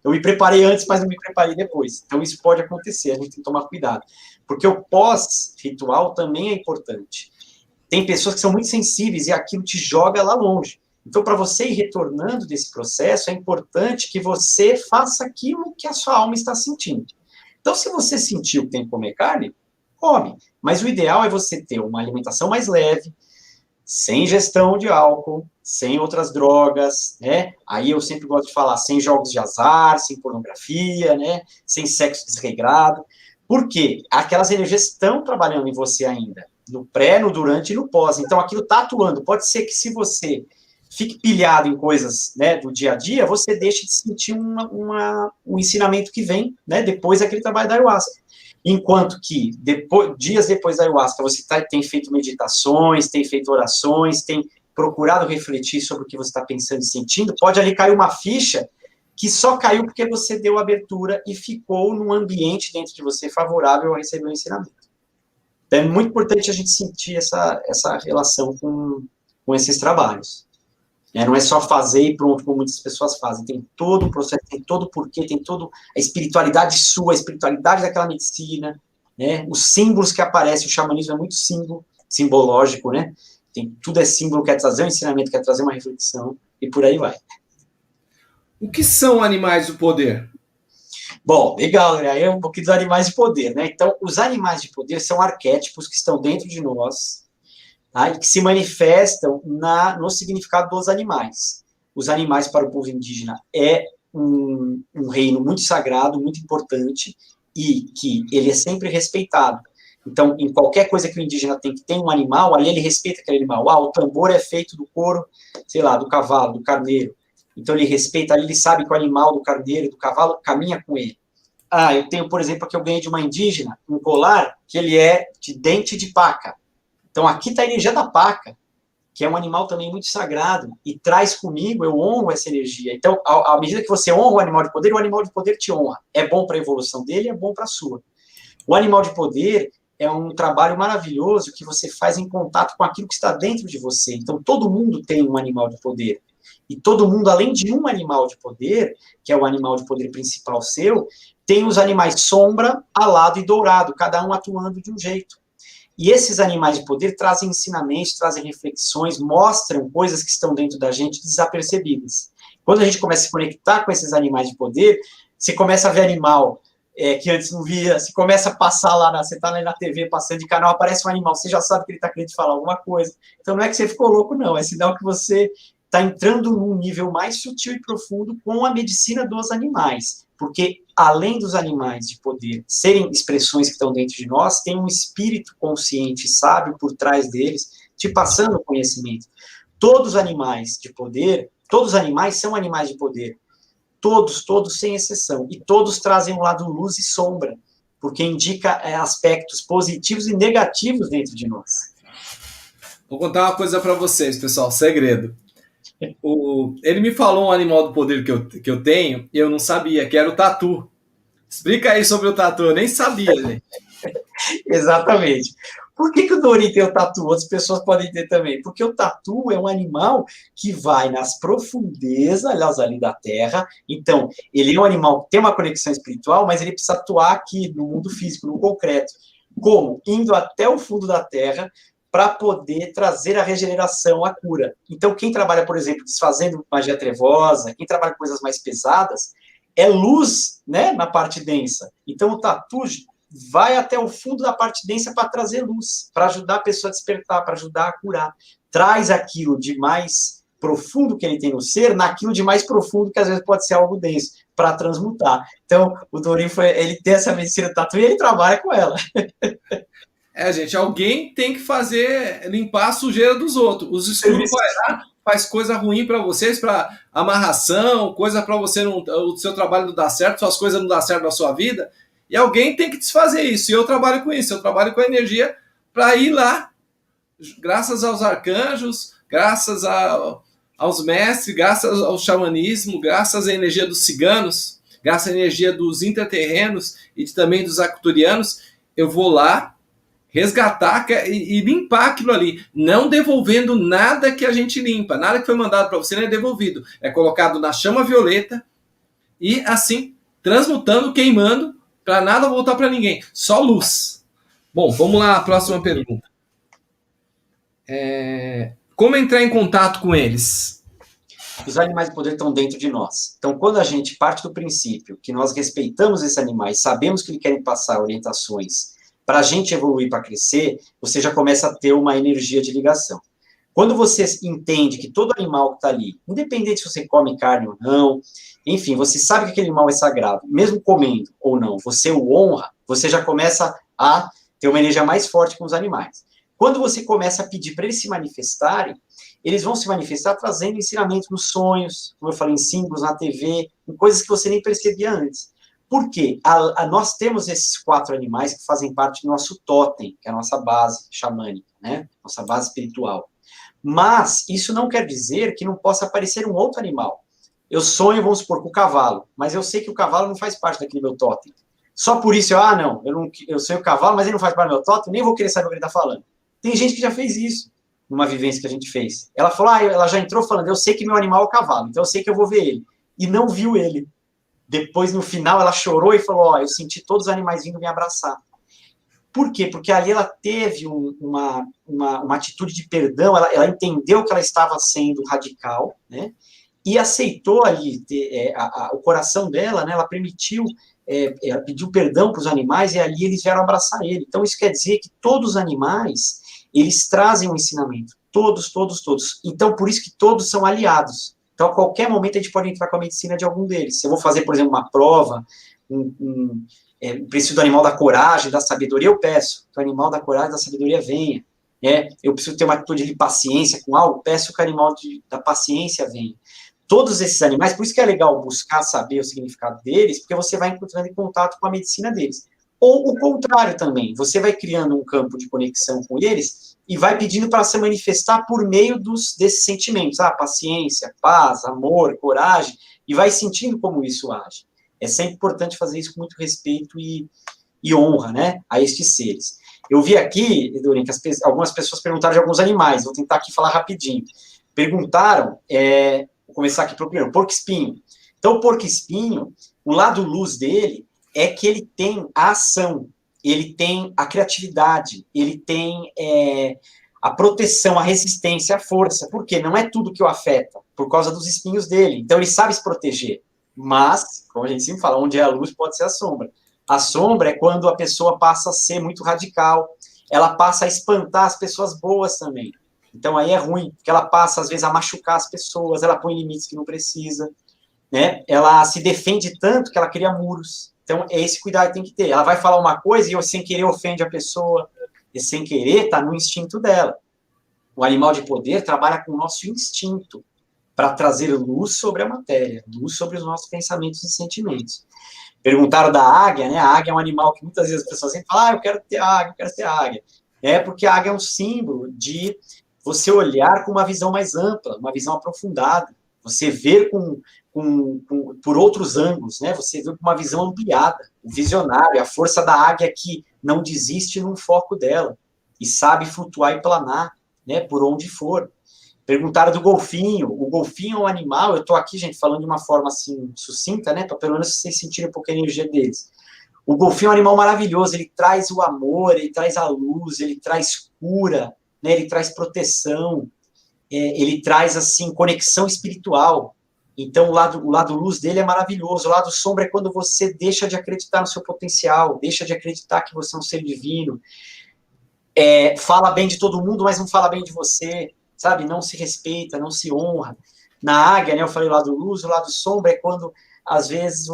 me preparei antes, mas não me preparei depois. Então, isso pode acontecer, a gente tem que tomar cuidado. Porque o pós-ritual também é importante. Tem pessoas que são muito sensíveis e aquilo te joga lá longe. Então, para você ir retornando desse processo, é importante que você faça aquilo que a sua alma está sentindo. Então, se você sentiu que tem que comer carne, come. Mas o ideal é você ter uma alimentação mais leve, sem ingestão de álcool, sem outras drogas, né? Aí eu sempre gosto de falar sem jogos de azar, sem pornografia, né? Sem sexo desregrado. Por quê? Aquelas energias estão trabalhando em você ainda, no pré, no durante e no pós. Então, aquilo está atuando. Pode ser que se você fique pilhado em coisas, né, do dia a dia, você deixe de sentir um ensinamento que vem, né, depois daquele trabalho da ayahuasca. Enquanto que, dias depois da ayahuasca, você tem feito meditações, tem feito orações, tem procurado refletir sobre o que você está pensando e sentindo, pode ali cair uma ficha que só caiu porque você deu abertura e ficou num ambiente dentro de você favorável a receber o ensinamento. Então, é muito importante a gente sentir essa relação com esses trabalhos. Não é só fazer e pronto, como muitas pessoas fazem. Tem todo um processo, tem todo o porquê, tem toda a espiritualidade sua, a espiritualidade daquela medicina, né? Os símbolos que aparecem, o xamanismo é muito simbológico, né? Tudo é símbolo, quer trazer um ensinamento, quer trazer uma reflexão, e por aí vai. O que são animais do poder? Bom, legal, né? Aí é um pouquinho dos animais de poder, né? Então, os animais de poder são arquétipos que estão dentro de nós, tá? E que se manifestam no significado dos animais. Os animais para o povo indígena é um reino muito sagrado, muito importante, e que ele é sempre respeitado. Então, em qualquer coisa que o indígena tem que tem um animal, ali ele respeita aquele animal. O tambor é feito do couro, sei lá, do cavalo, do carneiro. Então, ele respeita, ali ele sabe que o animal do carneiro, do cavalo, caminha com ele. Eu tenho, por exemplo, aqui eu ganhei de uma indígena um colar que ele é de dente de paca. Então, aqui está a energia da paca, que é um animal também muito sagrado, e traz comigo, eu honro essa energia. Então, à medida que você honra o animal de poder te honra. É bom para a evolução dele, é bom para a sua. O animal de poder é um trabalho maravilhoso que você faz em contato com aquilo que está dentro de você. Então, todo mundo tem um animal de poder. E todo mundo, além de um animal de poder, que é o animal de poder principal seu, tem os animais sombra, alado e dourado, cada um atuando de um jeito. E esses animais de poder trazem ensinamentos, trazem reflexões, mostram coisas que estão dentro da gente desapercebidas. Quando a gente começa a se conectar com esses animais de poder, você começa a ver animal que antes não via, você começa a passar lá, você está na TV passando de canal, aparece um animal, você já sabe que ele está querendo falar alguma coisa. Então não é que você ficou louco, não, é sinal que você está entrando num nível mais sutil e profundo com a medicina dos animais. Porque, além dos animais de poder serem expressões que estão dentro de nós, tem um espírito consciente, sábio, por trás deles, te passando o conhecimento. Todos os animais de poder, todos os animais são animais de poder. Todos, sem exceção. E todos trazem um lado luz e sombra, porque indica aspectos positivos e negativos dentro de nós. Vou contar uma coisa para vocês, pessoal, segredo. Ele me falou um animal do poder que eu tenho e eu não sabia, que era o tatu. Explica aí sobre o tatu, eu nem sabia, gente. Exatamente. Por que o Dori tem o tatu? Outras pessoas podem ter também. Porque o tatu é um animal que vai nas profundezas, aliás, ali da Terra. Então, ele é um animal que tem uma conexão espiritual, mas ele precisa atuar aqui no mundo físico, no concreto. Como? Indo até o fundo da Terra, para poder trazer a regeneração, a cura. Então, quem trabalha, por exemplo, desfazendo magia trevosa, quem trabalha com coisas mais pesadas, é luz, né, na parte densa. Então, o tatu vai até o fundo da parte densa para trazer luz, para ajudar a pessoa a despertar, para ajudar a curar. Traz aquilo de mais profundo que ele tem no ser, naquilo de mais profundo, que às vezes pode ser algo denso, para transmutar. Então, o Dorim, ele tem essa medicina do tatu e ele trabalha com ela. Gente, alguém tem que limpar a sujeira dos outros. Os escuros vai lá, faz coisa ruim para vocês, para amarração, coisa para você o seu trabalho não dar certo, suas coisas não dar certo na sua vida. E alguém tem que desfazer isso. E eu trabalho com isso, eu trabalho com a energia para ir lá, graças aos arcanjos, graças aos mestres, graças ao xamanismo, graças à energia dos ciganos, graças à energia dos intraterrenos e também dos arcturianos, eu vou lá resgatar e limpar aquilo ali, não devolvendo nada que a gente limpa, nada que foi mandado para você não é devolvido, é colocado na chama violeta e assim, transmutando, queimando, para nada voltar para ninguém, só luz. Bom, vamos lá, a próxima pergunta. Como entrar em contato com eles? Os animais de poder estão dentro de nós. Então, quando a gente parte do princípio que nós respeitamos esses animais, sabemos que eles querem passar orientações para a gente evoluir, para crescer, você já começa a ter uma energia de ligação. Quando você entende que todo animal que está ali, independente se você come carne ou não, enfim, você sabe que aquele animal é sagrado, mesmo comendo ou não, você o honra, você já começa a ter uma energia mais forte com os animais. Quando você começa a pedir para eles se manifestarem, eles vão se manifestar trazendo ensinamento nos sonhos, como eu falei, em símbolos, na TV, em coisas que você nem percebia antes. Por quê? Nós temos esses 4 animais que fazem parte do nosso totem, que é a nossa base xamânica, né? Nossa base espiritual. Mas isso não quer dizer que não possa aparecer um outro animal. Eu sonho, vamos supor, com o cavalo, mas eu sei que o cavalo não faz parte daquele meu totem. Só por isso eu sonho com o cavalo, mas ele não faz parte do meu totem, nem vou querer saber o que ele está falando. Tem gente que já fez isso, numa vivência que a gente fez. Ela falou, ela já entrou falando, eu sei que meu animal é o cavalo, então eu sei que eu vou ver ele. E não viu ele. Depois, no final, ela chorou e falou, eu senti todos os animais vindo me abraçar. Por quê? Porque ali ela teve uma atitude de perdão, ela entendeu que ela estava sendo radical, né? E aceitou ali, o coração dela, né? Ela permitiu, ela pediu perdão para os animais e ali eles vieram abraçar ele. Então, isso quer dizer que todos os animais, eles trazem um ensinamento. Todos, todos, todos. Então, por isso que todos são aliados. Então, a qualquer momento, a gente pode entrar com a medicina de algum deles. Se eu vou fazer, por exemplo, uma prova, preciso do animal da coragem, da sabedoria, eu peço que o animal da coragem, da sabedoria venha. Eu preciso ter uma atitude de paciência com algo, peço que o animal da paciência venha. Todos esses animais, por isso que é legal buscar saber o significado deles, porque você vai entrando em contato com a medicina deles. Ou o contrário também, você vai criando um campo de conexão com eles e vai pedindo para se manifestar por meio desses sentimentos, paciência, paz, amor, coragem, e vai sentindo como isso age. É sempre importante fazer isso com muito respeito e honra, né, a estes seres. Eu vi aqui, Edorim, que algumas pessoas perguntaram de alguns animais, vou tentar aqui falar rapidinho. Perguntaram, vou começar aqui pelo primeiro, porco-espinho. Então, o porco-espinho, o lado luz dele é que ele tem a ação, ele tem a criatividade, ele tem a proteção, a resistência, a força. Por quê? Não é tudo que o afeta, por causa dos espinhos dele. Então, ele sabe se proteger. Mas, como a gente sempre fala, onde é a luz pode ser a sombra. A sombra é quando a pessoa passa a ser muito radical, ela passa a espantar as pessoas boas também. Então, aí é ruim, porque ela passa, às vezes, a machucar as pessoas, ela põe limites que não precisa, né? Ela se defende tanto que ela cria muros. Então, é esse cuidado que tem que ter. Ela vai falar uma coisa e, sem querer, ofende a pessoa. E, sem querer, está no instinto dela. O animal de poder trabalha com o nosso instinto para trazer luz sobre a matéria, luz sobre os nossos pensamentos e sentimentos. Perguntaram da águia, né? A águia é um animal que muitas vezes as pessoas sempre falam, eu quero ter águia, eu quero ter águia. Porque a águia é um símbolo de você olhar com uma visão mais ampla, uma visão aprofundada, você ver por outros ângulos, né? Você vê com uma visão ampliada, o visionário, a força da águia que não desiste num foco dela e sabe flutuar e planar, né? Por onde for. Perguntaram do golfinho. O golfinho é um animal, eu estou aqui, gente, falando de uma forma assim sucinta, né? Para pelo menos vocês sentirem um pouco a energia deles. O golfinho é um animal maravilhoso, ele traz o amor, ele traz a luz, ele traz cura, né? Ele traz proteção, ele traz, assim, conexão espiritual. Então, o lado luz dele é maravilhoso. O lado sombra é quando você deixa de acreditar no seu potencial, deixa de acreditar que você é um ser divino, fala bem de todo mundo, mas não fala bem de você, sabe? Não se respeita, não se honra. Na águia, né, eu falei o lado luz, o lado sombra é quando, às vezes,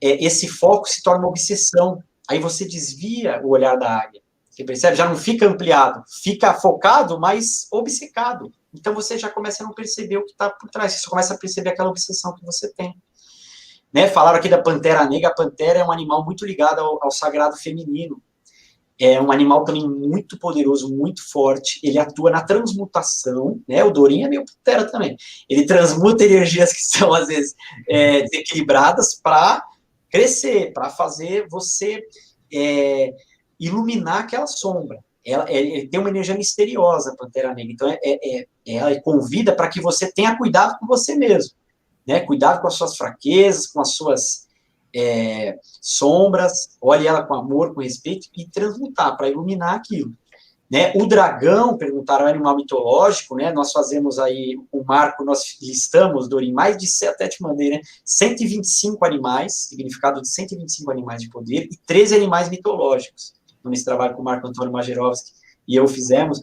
esse foco se torna uma obsessão. Aí você desvia o olhar da águia. Você percebe? Já não fica ampliado, fica focado, mas obcecado. Então você já começa a não perceber o que está por trás, você só começa a perceber aquela obsessão que você tem. Né? Falaram aqui da pantera negra, a pantera é um animal muito ligado ao sagrado feminino. É um animal também muito poderoso, muito forte, ele atua na transmutação, né? O Dorim é meio pantera também. Ele transmuta energias que são, às vezes, desequilibradas para crescer, para fazer você iluminar aquela sombra. Ele tem uma energia misteriosa, a Pantera Negra. Então, ela convida para que você tenha cuidado com você mesmo. Né? Cuidado com as suas fraquezas, com as suas sombras. Olhe ela com amor, com respeito e transmutar, para iluminar aquilo. Né? O dragão, perguntaram, é um animal mitológico, né? Nós fazemos aí o marco, nós listamos, Dorim, mais de, até te mandei, né? 125 animais, significado de 125 animais de poder, e 13 animais mitológicos. Nesse trabalho que o Marco Antônio Majerovski e eu fizemos,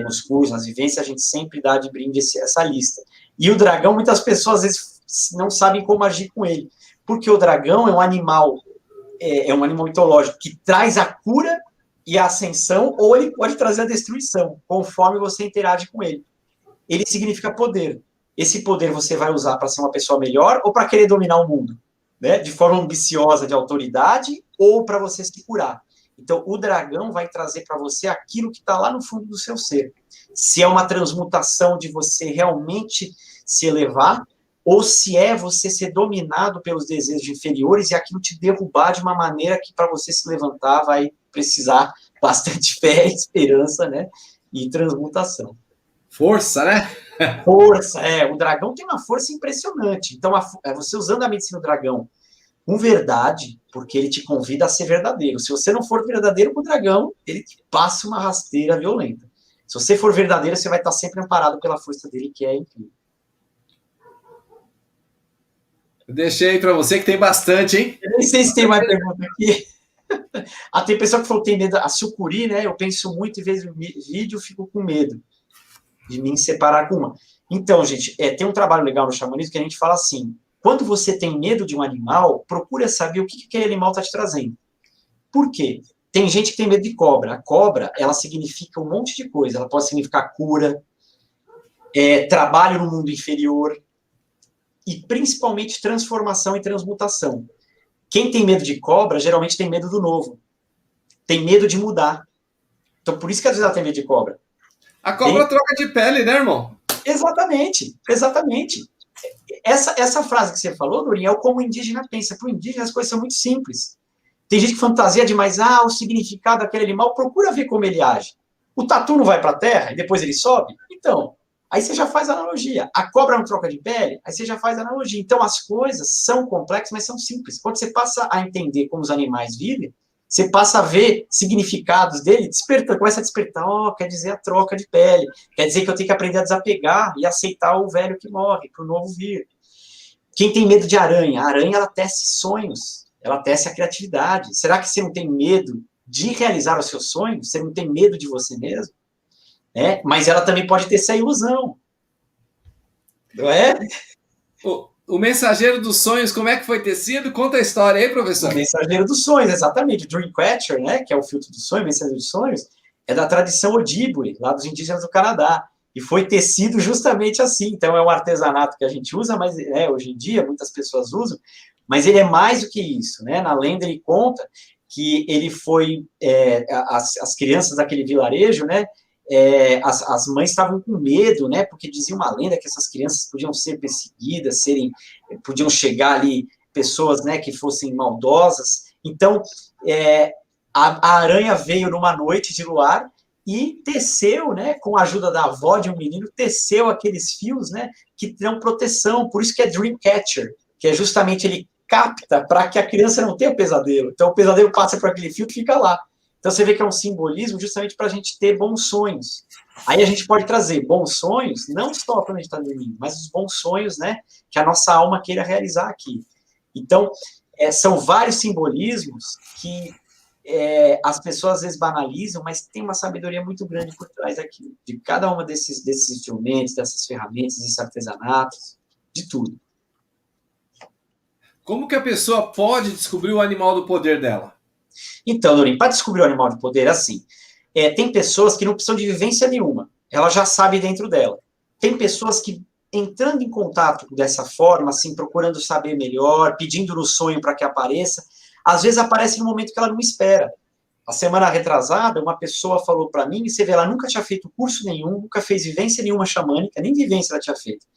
nos cursos, nas vivências, a gente sempre dá de brinde essa lista. E o dragão, muitas pessoas, às vezes, não sabem como agir com ele, porque o dragão é um animal mitológico que traz a cura e a ascensão, ou ele pode trazer a destruição, conforme você interage com ele. Ele significa poder. Esse poder você vai usar para ser uma pessoa melhor ou para querer dominar o mundo? né, de forma ambiciosa de autoridade, ou para você se curar. Então, o dragão vai trazer para você aquilo que está lá no fundo do seu ser. Se é uma transmutação de você realmente se elevar, ou se é você ser dominado pelos desejos inferiores e aquilo te derrubar de uma maneira que para você se levantar vai precisar bastante fé, esperança, né, e transmutação. Força, né? Força, o dragão tem uma força impressionante. Então, você usando a medicina do dragão com verdade, porque ele te convida a ser verdadeiro. Se você não for verdadeiro com o dragão, ele te passa uma rasteira violenta. Se você for verdadeiro, você vai estar sempre amparado pela força dele, que é incrível. Eu deixei para você que tem bastante, hein? Eu nem sei se tem mais pergunta aqui. Tem pessoa que falou que tem medo. A sucuri, né? Eu penso muito e vejo vídeo, fico com medo de me separar com uma. Então, gente, tem um trabalho legal no xamanismo que a gente fala assim, quando você tem medo de um animal, procura saber o que aquele animal está te trazendo. Por quê? Tem gente que tem medo de cobra. A cobra, ela significa um monte de coisa. Ela pode significar cura, trabalho no mundo inferior e, principalmente, transformação e transmutação. Quem tem medo de cobra, geralmente tem medo do novo. Tem medo de mudar. Então, por isso que às vezes ela tem medo de cobra. A cobra troca de pele, né, irmão? Exatamente, exatamente. Essa frase que você falou, Dorinha, é como o indígena pensa. Para o indígena, as coisas são muito simples. Tem gente que fantasia demais, o significado daquele animal, procura ver como ele age. O tatu não vai para a terra e depois ele sobe? Então, aí você já faz a analogia. A cobra não troca de pele? Aí você já faz a analogia. Então, as coisas são complexas, mas são simples. Quando você passa a entender como os animais vivem, você passa a ver significados dele, começa a despertar, quer dizer a troca de pele, quer dizer que eu tenho que aprender a desapegar e aceitar o velho que morre, para o novo vir. Quem tem medo de aranha? A aranha, ela tece sonhos, ela tece a criatividade. Será que você não tem medo de realizar os seus sonhos? Você não tem medo de você mesmo? Mas ela também pode ter essa ilusão. Não é? O mensageiro dos sonhos, como é que foi tecido? Conta a história aí, professor. O mensageiro dos sonhos, exatamente. O Dreamcatcher, né, que é o filtro dos sonhos, o mensageiro dos sonhos, é da tradição Ojibwe, lá dos indígenas do Canadá. E foi tecido justamente assim. Então, é um artesanato que a gente usa, mas hoje em dia muitas pessoas usam, mas ele é mais do que isso, né? Na lenda ele conta que ele foi, as crianças daquele vilarejo, né, as mães estavam com medo, né, porque dizia uma lenda que essas crianças podiam ser perseguidas, podiam chegar ali pessoas, né, que fossem maldosas. Então, a aranha veio numa noite de luar e teceu, né, com a ajuda da avó de um menino, teceu aqueles fios, né, que dão proteção. Por isso que é Dreamcatcher, que é justamente ele capta para que a criança não tenha o pesadelo. Então, o pesadelo passa por aquele fio e fica lá. Então, você vê que é um simbolismo justamente para a gente ter bons sonhos. Aí a gente pode trazer bons sonhos, não só quando a gente está dormindo, mas os bons sonhos, né, que a nossa alma queira realizar aqui. Então, são vários simbolismos que as pessoas às vezes banalizam, mas tem uma sabedoria muito grande por trás aqui, de cada uma desses instrumentos, dessas ferramentas, desses artesanatos, de tudo. Como que a pessoa pode descobrir o animal do poder dela? Então, Dorim, para descobrir o animal do poder, assim, tem pessoas que não precisam de vivência nenhuma, ela já sabe dentro dela. Tem pessoas que, entrando em contato dessa forma, assim, procurando saber melhor, pedindo no sonho para que apareça, às vezes aparece no momento que ela não espera. A semana retrasada, uma pessoa falou para mim, e você vê, ela nunca tinha feito curso nenhum, nunca fez vivência nenhuma xamânica, nem vivência ela tinha feito.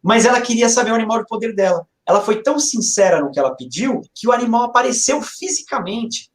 Mas ela queria saber o animal do poder dela. Ela foi tão sincera no que ela pediu, que o animal apareceu fisicamente.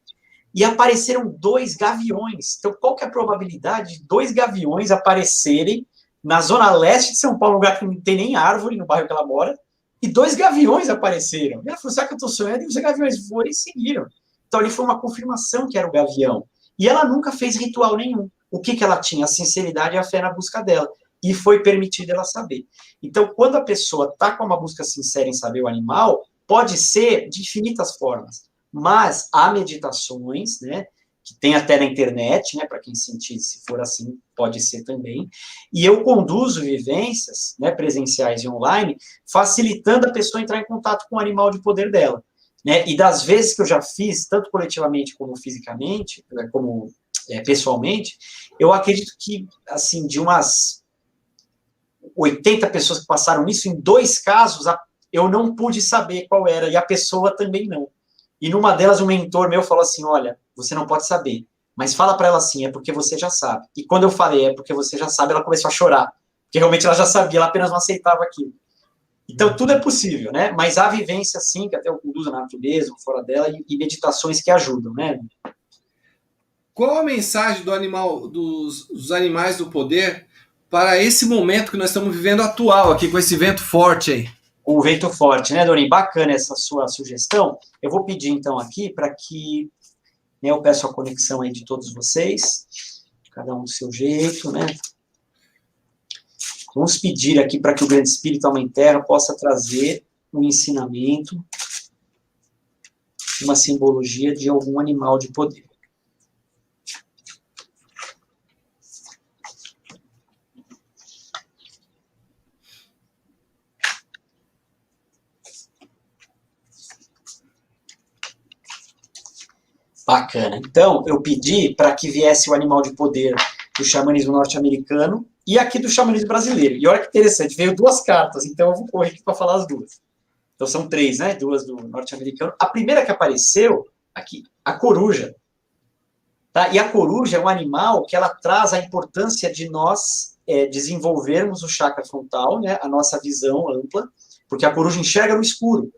E apareceram 2 gaviões. Então, qual que é a probabilidade de 2 gaviões aparecerem na zona leste de São Paulo, um lugar que não tem nem árvore no bairro que ela mora, e 2 gaviões apareceram. E ela falou, será que eu estou sonhando? E os gaviões foram e seguiram. Então, ali foi uma confirmação que era o gavião. E ela nunca fez ritual nenhum. O que ela tinha? A sinceridade e a fé na busca dela. E foi permitido ela saber. Então, quando a pessoa está com uma busca sincera em saber o animal, pode ser de infinitas formas. Mas há meditações, né, que tem até na internet, né, para quem sentir, se for assim, pode ser também. E eu conduzo vivências, né, presenciais e online, facilitando a pessoa entrar em contato com o animal de poder dela. Né? E das vezes que eu já fiz, tanto coletivamente como fisicamente, como pessoalmente, eu acredito que, assim, de umas 80 pessoas que passaram isso, em 2 casos, eu não pude saber qual era, e a pessoa também não. E numa delas, um mentor meu falou assim, olha, você não pode saber, mas fala para ela assim, é porque você já sabe. E quando eu falei, é porque você já sabe, ela começou a chorar, porque realmente ela já sabia, ela apenas não aceitava aquilo. Então, tudo é possível, né? Mas há vivência, sim, que até eu conduzo na natureza, fora dela, e meditações que ajudam, né? Qual a mensagem do animal, dos animais do poder para esse momento que nós estamos vivendo atual, aqui com esse vento forte aí? O vento forte, né, Doni? Bacana essa sua sugestão. Eu vou pedir, então, aqui, para que, né, eu peço a conexão aí de todos vocês, cada um do seu jeito, né? Vamos pedir aqui para que o Grande Espírito Alma em Terra possa trazer um ensinamento, uma simbologia de algum animal de poder. Bacana. Então, eu pedi para que viesse o animal de poder do xamanismo norte-americano e aqui do xamanismo brasileiro. E olha que interessante, veio duas cartas, então eu vou correr aqui para falar as duas. Então são três, né? Duas do norte-americano. A primeira que apareceu aqui, a coruja. Tá? E a coruja é um animal que ela traz a importância de nós desenvolvermos o chakra frontal, né? A nossa visão ampla, porque a coruja enxerga no escuro.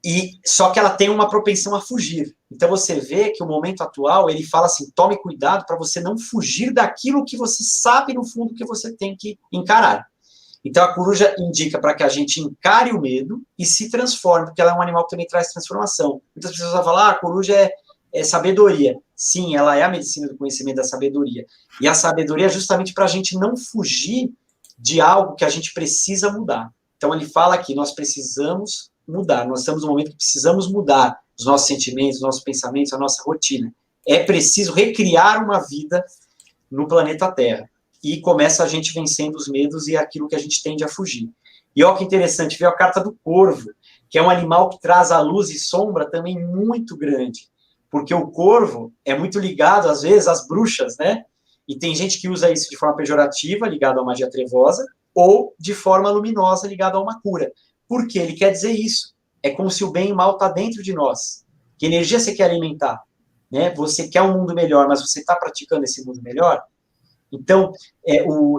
E só que ela tem uma propensão a fugir. Então você vê que o momento atual, ele fala assim, tome cuidado para você não fugir daquilo que você sabe no fundo que você tem que encarar. Então a coruja indica para que a gente encare o medo e se transforme, porque ela é um animal que também traz transformação. Muitas pessoas vão falar, a coruja é sabedoria. Sim, ela é a medicina do conhecimento da sabedoria. E a sabedoria é justamente para a gente não fugir de algo que a gente precisa mudar. Então ele fala aqui, nós precisamos mudar, nós estamos no momento que precisamos mudar os nossos sentimentos, os nossos pensamentos, a nossa rotina. É preciso recriar uma vida no planeta Terra. E começa a gente vencendo os medos e aquilo que a gente tende a fugir. E olha que interessante, veio a carta do corvo, que é um animal que traz a luz e sombra também muito grande. Porque o corvo é muito ligado, às vezes, às bruxas, né? E tem gente que usa isso de forma pejorativa, ligado à magia trevosa, ou de forma luminosa, ligado a uma cura. Por quê? Ele quer dizer isso. É como se o bem e o mal está dentro de nós. Que energia você quer alimentar? Né? Você quer um mundo melhor, mas você está praticando esse mundo melhor? Então,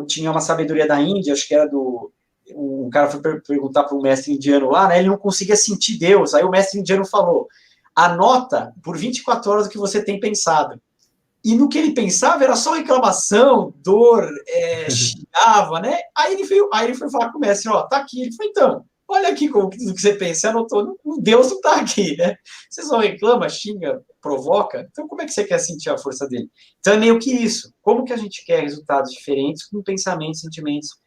tinha uma sabedoria da Índia, acho que era um cara foi perguntar para um mestre indiano lá, né? Ele não conseguia sentir Deus. Aí o mestre indiano falou, anota por 24 horas o que você tem pensado. E no que ele pensava era só reclamação, dor, xingava, né? Aí ele foi falar com o mestre, ó, tá aqui. Ele falou, então, olha aqui o que você pensa, você anotou, Deus não tá aqui, né? Você só reclama, xinga, provoca, então como é que você quer sentir a força dele? Então é meio que isso. Como que a gente quer resultados diferentes com pensamentos, sentimentos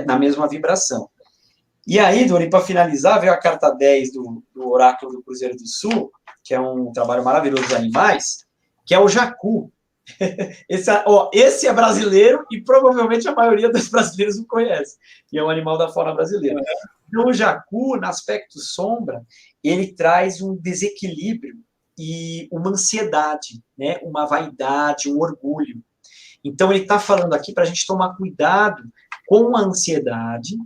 na mesma vibração? E aí, Dori, para finalizar, veio a carta 10 do Oráculo do Cruzeiro do Sul, que é um trabalho maravilhoso dos animais, que é o jacu. Esse é brasileiro e provavelmente a maioria dos brasileiros não conhece. E é um animal da fauna brasileira. Então, o jacu, no aspecto sombra, ele traz um desequilíbrio e uma ansiedade, né? Uma vaidade, um orgulho. Então, ele está falando aqui para a gente tomar cuidado com a ansiedade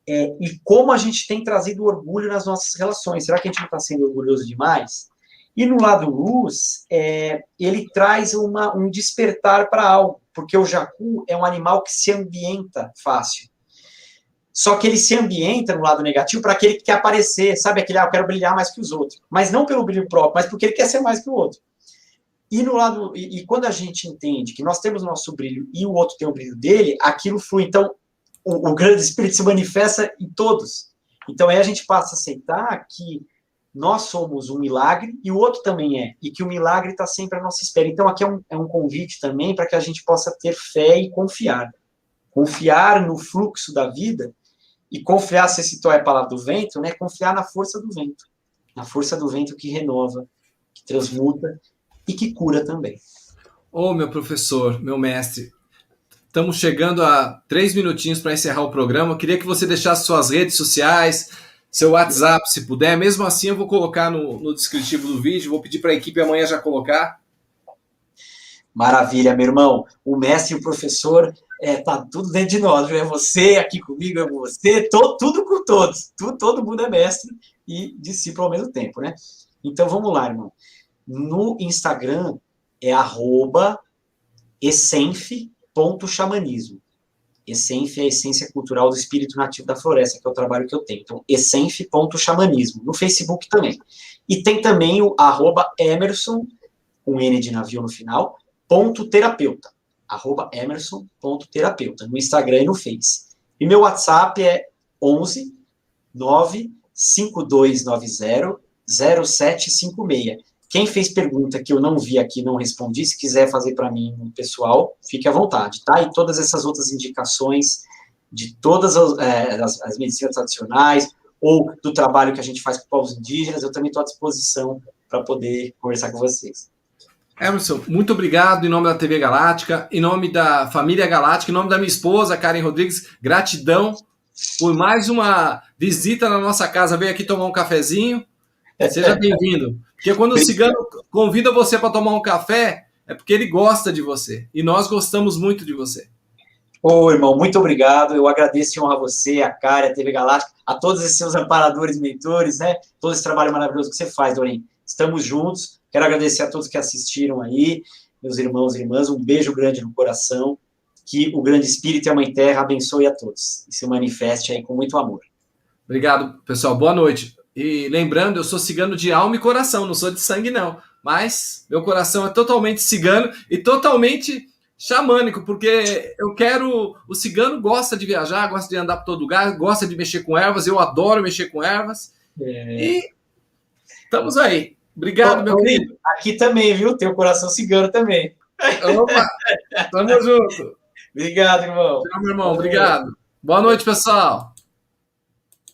e como a gente tem trazido orgulho nas nossas relações. Será que a gente não está sendo orgulhoso demais? E no lado luz, ele traz um despertar para algo, porque o jacu é um animal que se ambienta fácil. Só que ele se ambienta no lado negativo para aquele que quer aparecer, sabe? Aquele, eu quero brilhar mais que os outros. Mas não pelo brilho próprio, mas porque ele quer ser mais que o outro. E quando a gente entende que nós temos o nosso brilho e o outro tem o brilho dele, aquilo flui. Então, o grande espírito se manifesta em todos. Então, aí a gente passa a aceitar que nós somos um milagre e o outro também é. E que o milagre está sempre à nossa espera. Então, aqui é um convite também para que a gente possa ter fé e confiar. Confiar no fluxo da vida e confiar, você citou a palavra do vento, né? Confiar na força do vento. Na força do vento que renova, que transmuta e que cura também. Ô, meu professor, meu mestre, estamos chegando a 3 minutinhos para encerrar o programa. Eu queria que você deixasse suas redes sociais, seu WhatsApp, se puder. Mesmo assim, eu vou colocar no descritivo do vídeo. Vou pedir para a equipe amanhã já colocar. Maravilha, meu irmão. O mestre e o professor tá tudo dentro de nós, viu? É você aqui comigo, é você, tudo com todos. Todo mundo é mestre e discípulo ao mesmo tempo, né? Então vamos lá, irmão. No Instagram é @essenf.xamanismo. Essenf é a essência cultural do espírito nativo da floresta, que é o trabalho que eu tenho. Então, essenf.xamanismo. No Facebook também. E tem também o @Emerson, com N de navio no final, @terapeuta. @Emerson.terapeuta. No Instagram e no Face. E meu WhatsApp é 11 95290 0756. Quem fez pergunta que eu não vi aqui, não respondi, se quiser fazer para mim, pessoal, fique à vontade, tá? E todas essas outras indicações de todas as medicinas tradicionais ou do trabalho que a gente faz com povos indígenas, eu também estou à disposição para poder conversar com vocês. Emerson, muito obrigado em nome da TV Galáctica, em nome da família Galáctica, em nome da minha esposa, Karen Rodrigues, gratidão por mais uma visita na nossa casa. Veio aqui tomar um cafezinho. Seja bem-vindo. Porque quando o cigano convida você para tomar um café, é porque ele gosta de você. E nós gostamos muito de você. Ô, irmão, muito obrigado. Eu agradeço e honro a você, a Karen, a TV Galáctica, a todos esses seus amparadores, mentores, né? Todo esse trabalho maravilhoso que você faz, Dorim. Estamos juntos. Quero agradecer a todos que assistiram aí, meus irmãos e irmãs. Um beijo grande no coração. Que o grande Espírito e a Mãe Terra abençoe a todos. E se manifeste aí com muito amor. Obrigado, pessoal. Boa noite. E lembrando, eu sou cigano de alma e coração, não sou de sangue, não. Mas meu coração é totalmente cigano e totalmente xamânico, porque eu quero... O cigano gosta de viajar, gosta de andar por todo lugar, gosta de mexer com ervas, eu adoro mexer com ervas. E estamos aí. Obrigado, meu querido. Aqui também, viu? Tem o coração cigano também. Opa, tamo junto. Obrigado, irmão. Tchau, meu irmão. Obrigado. Boa noite, pessoal.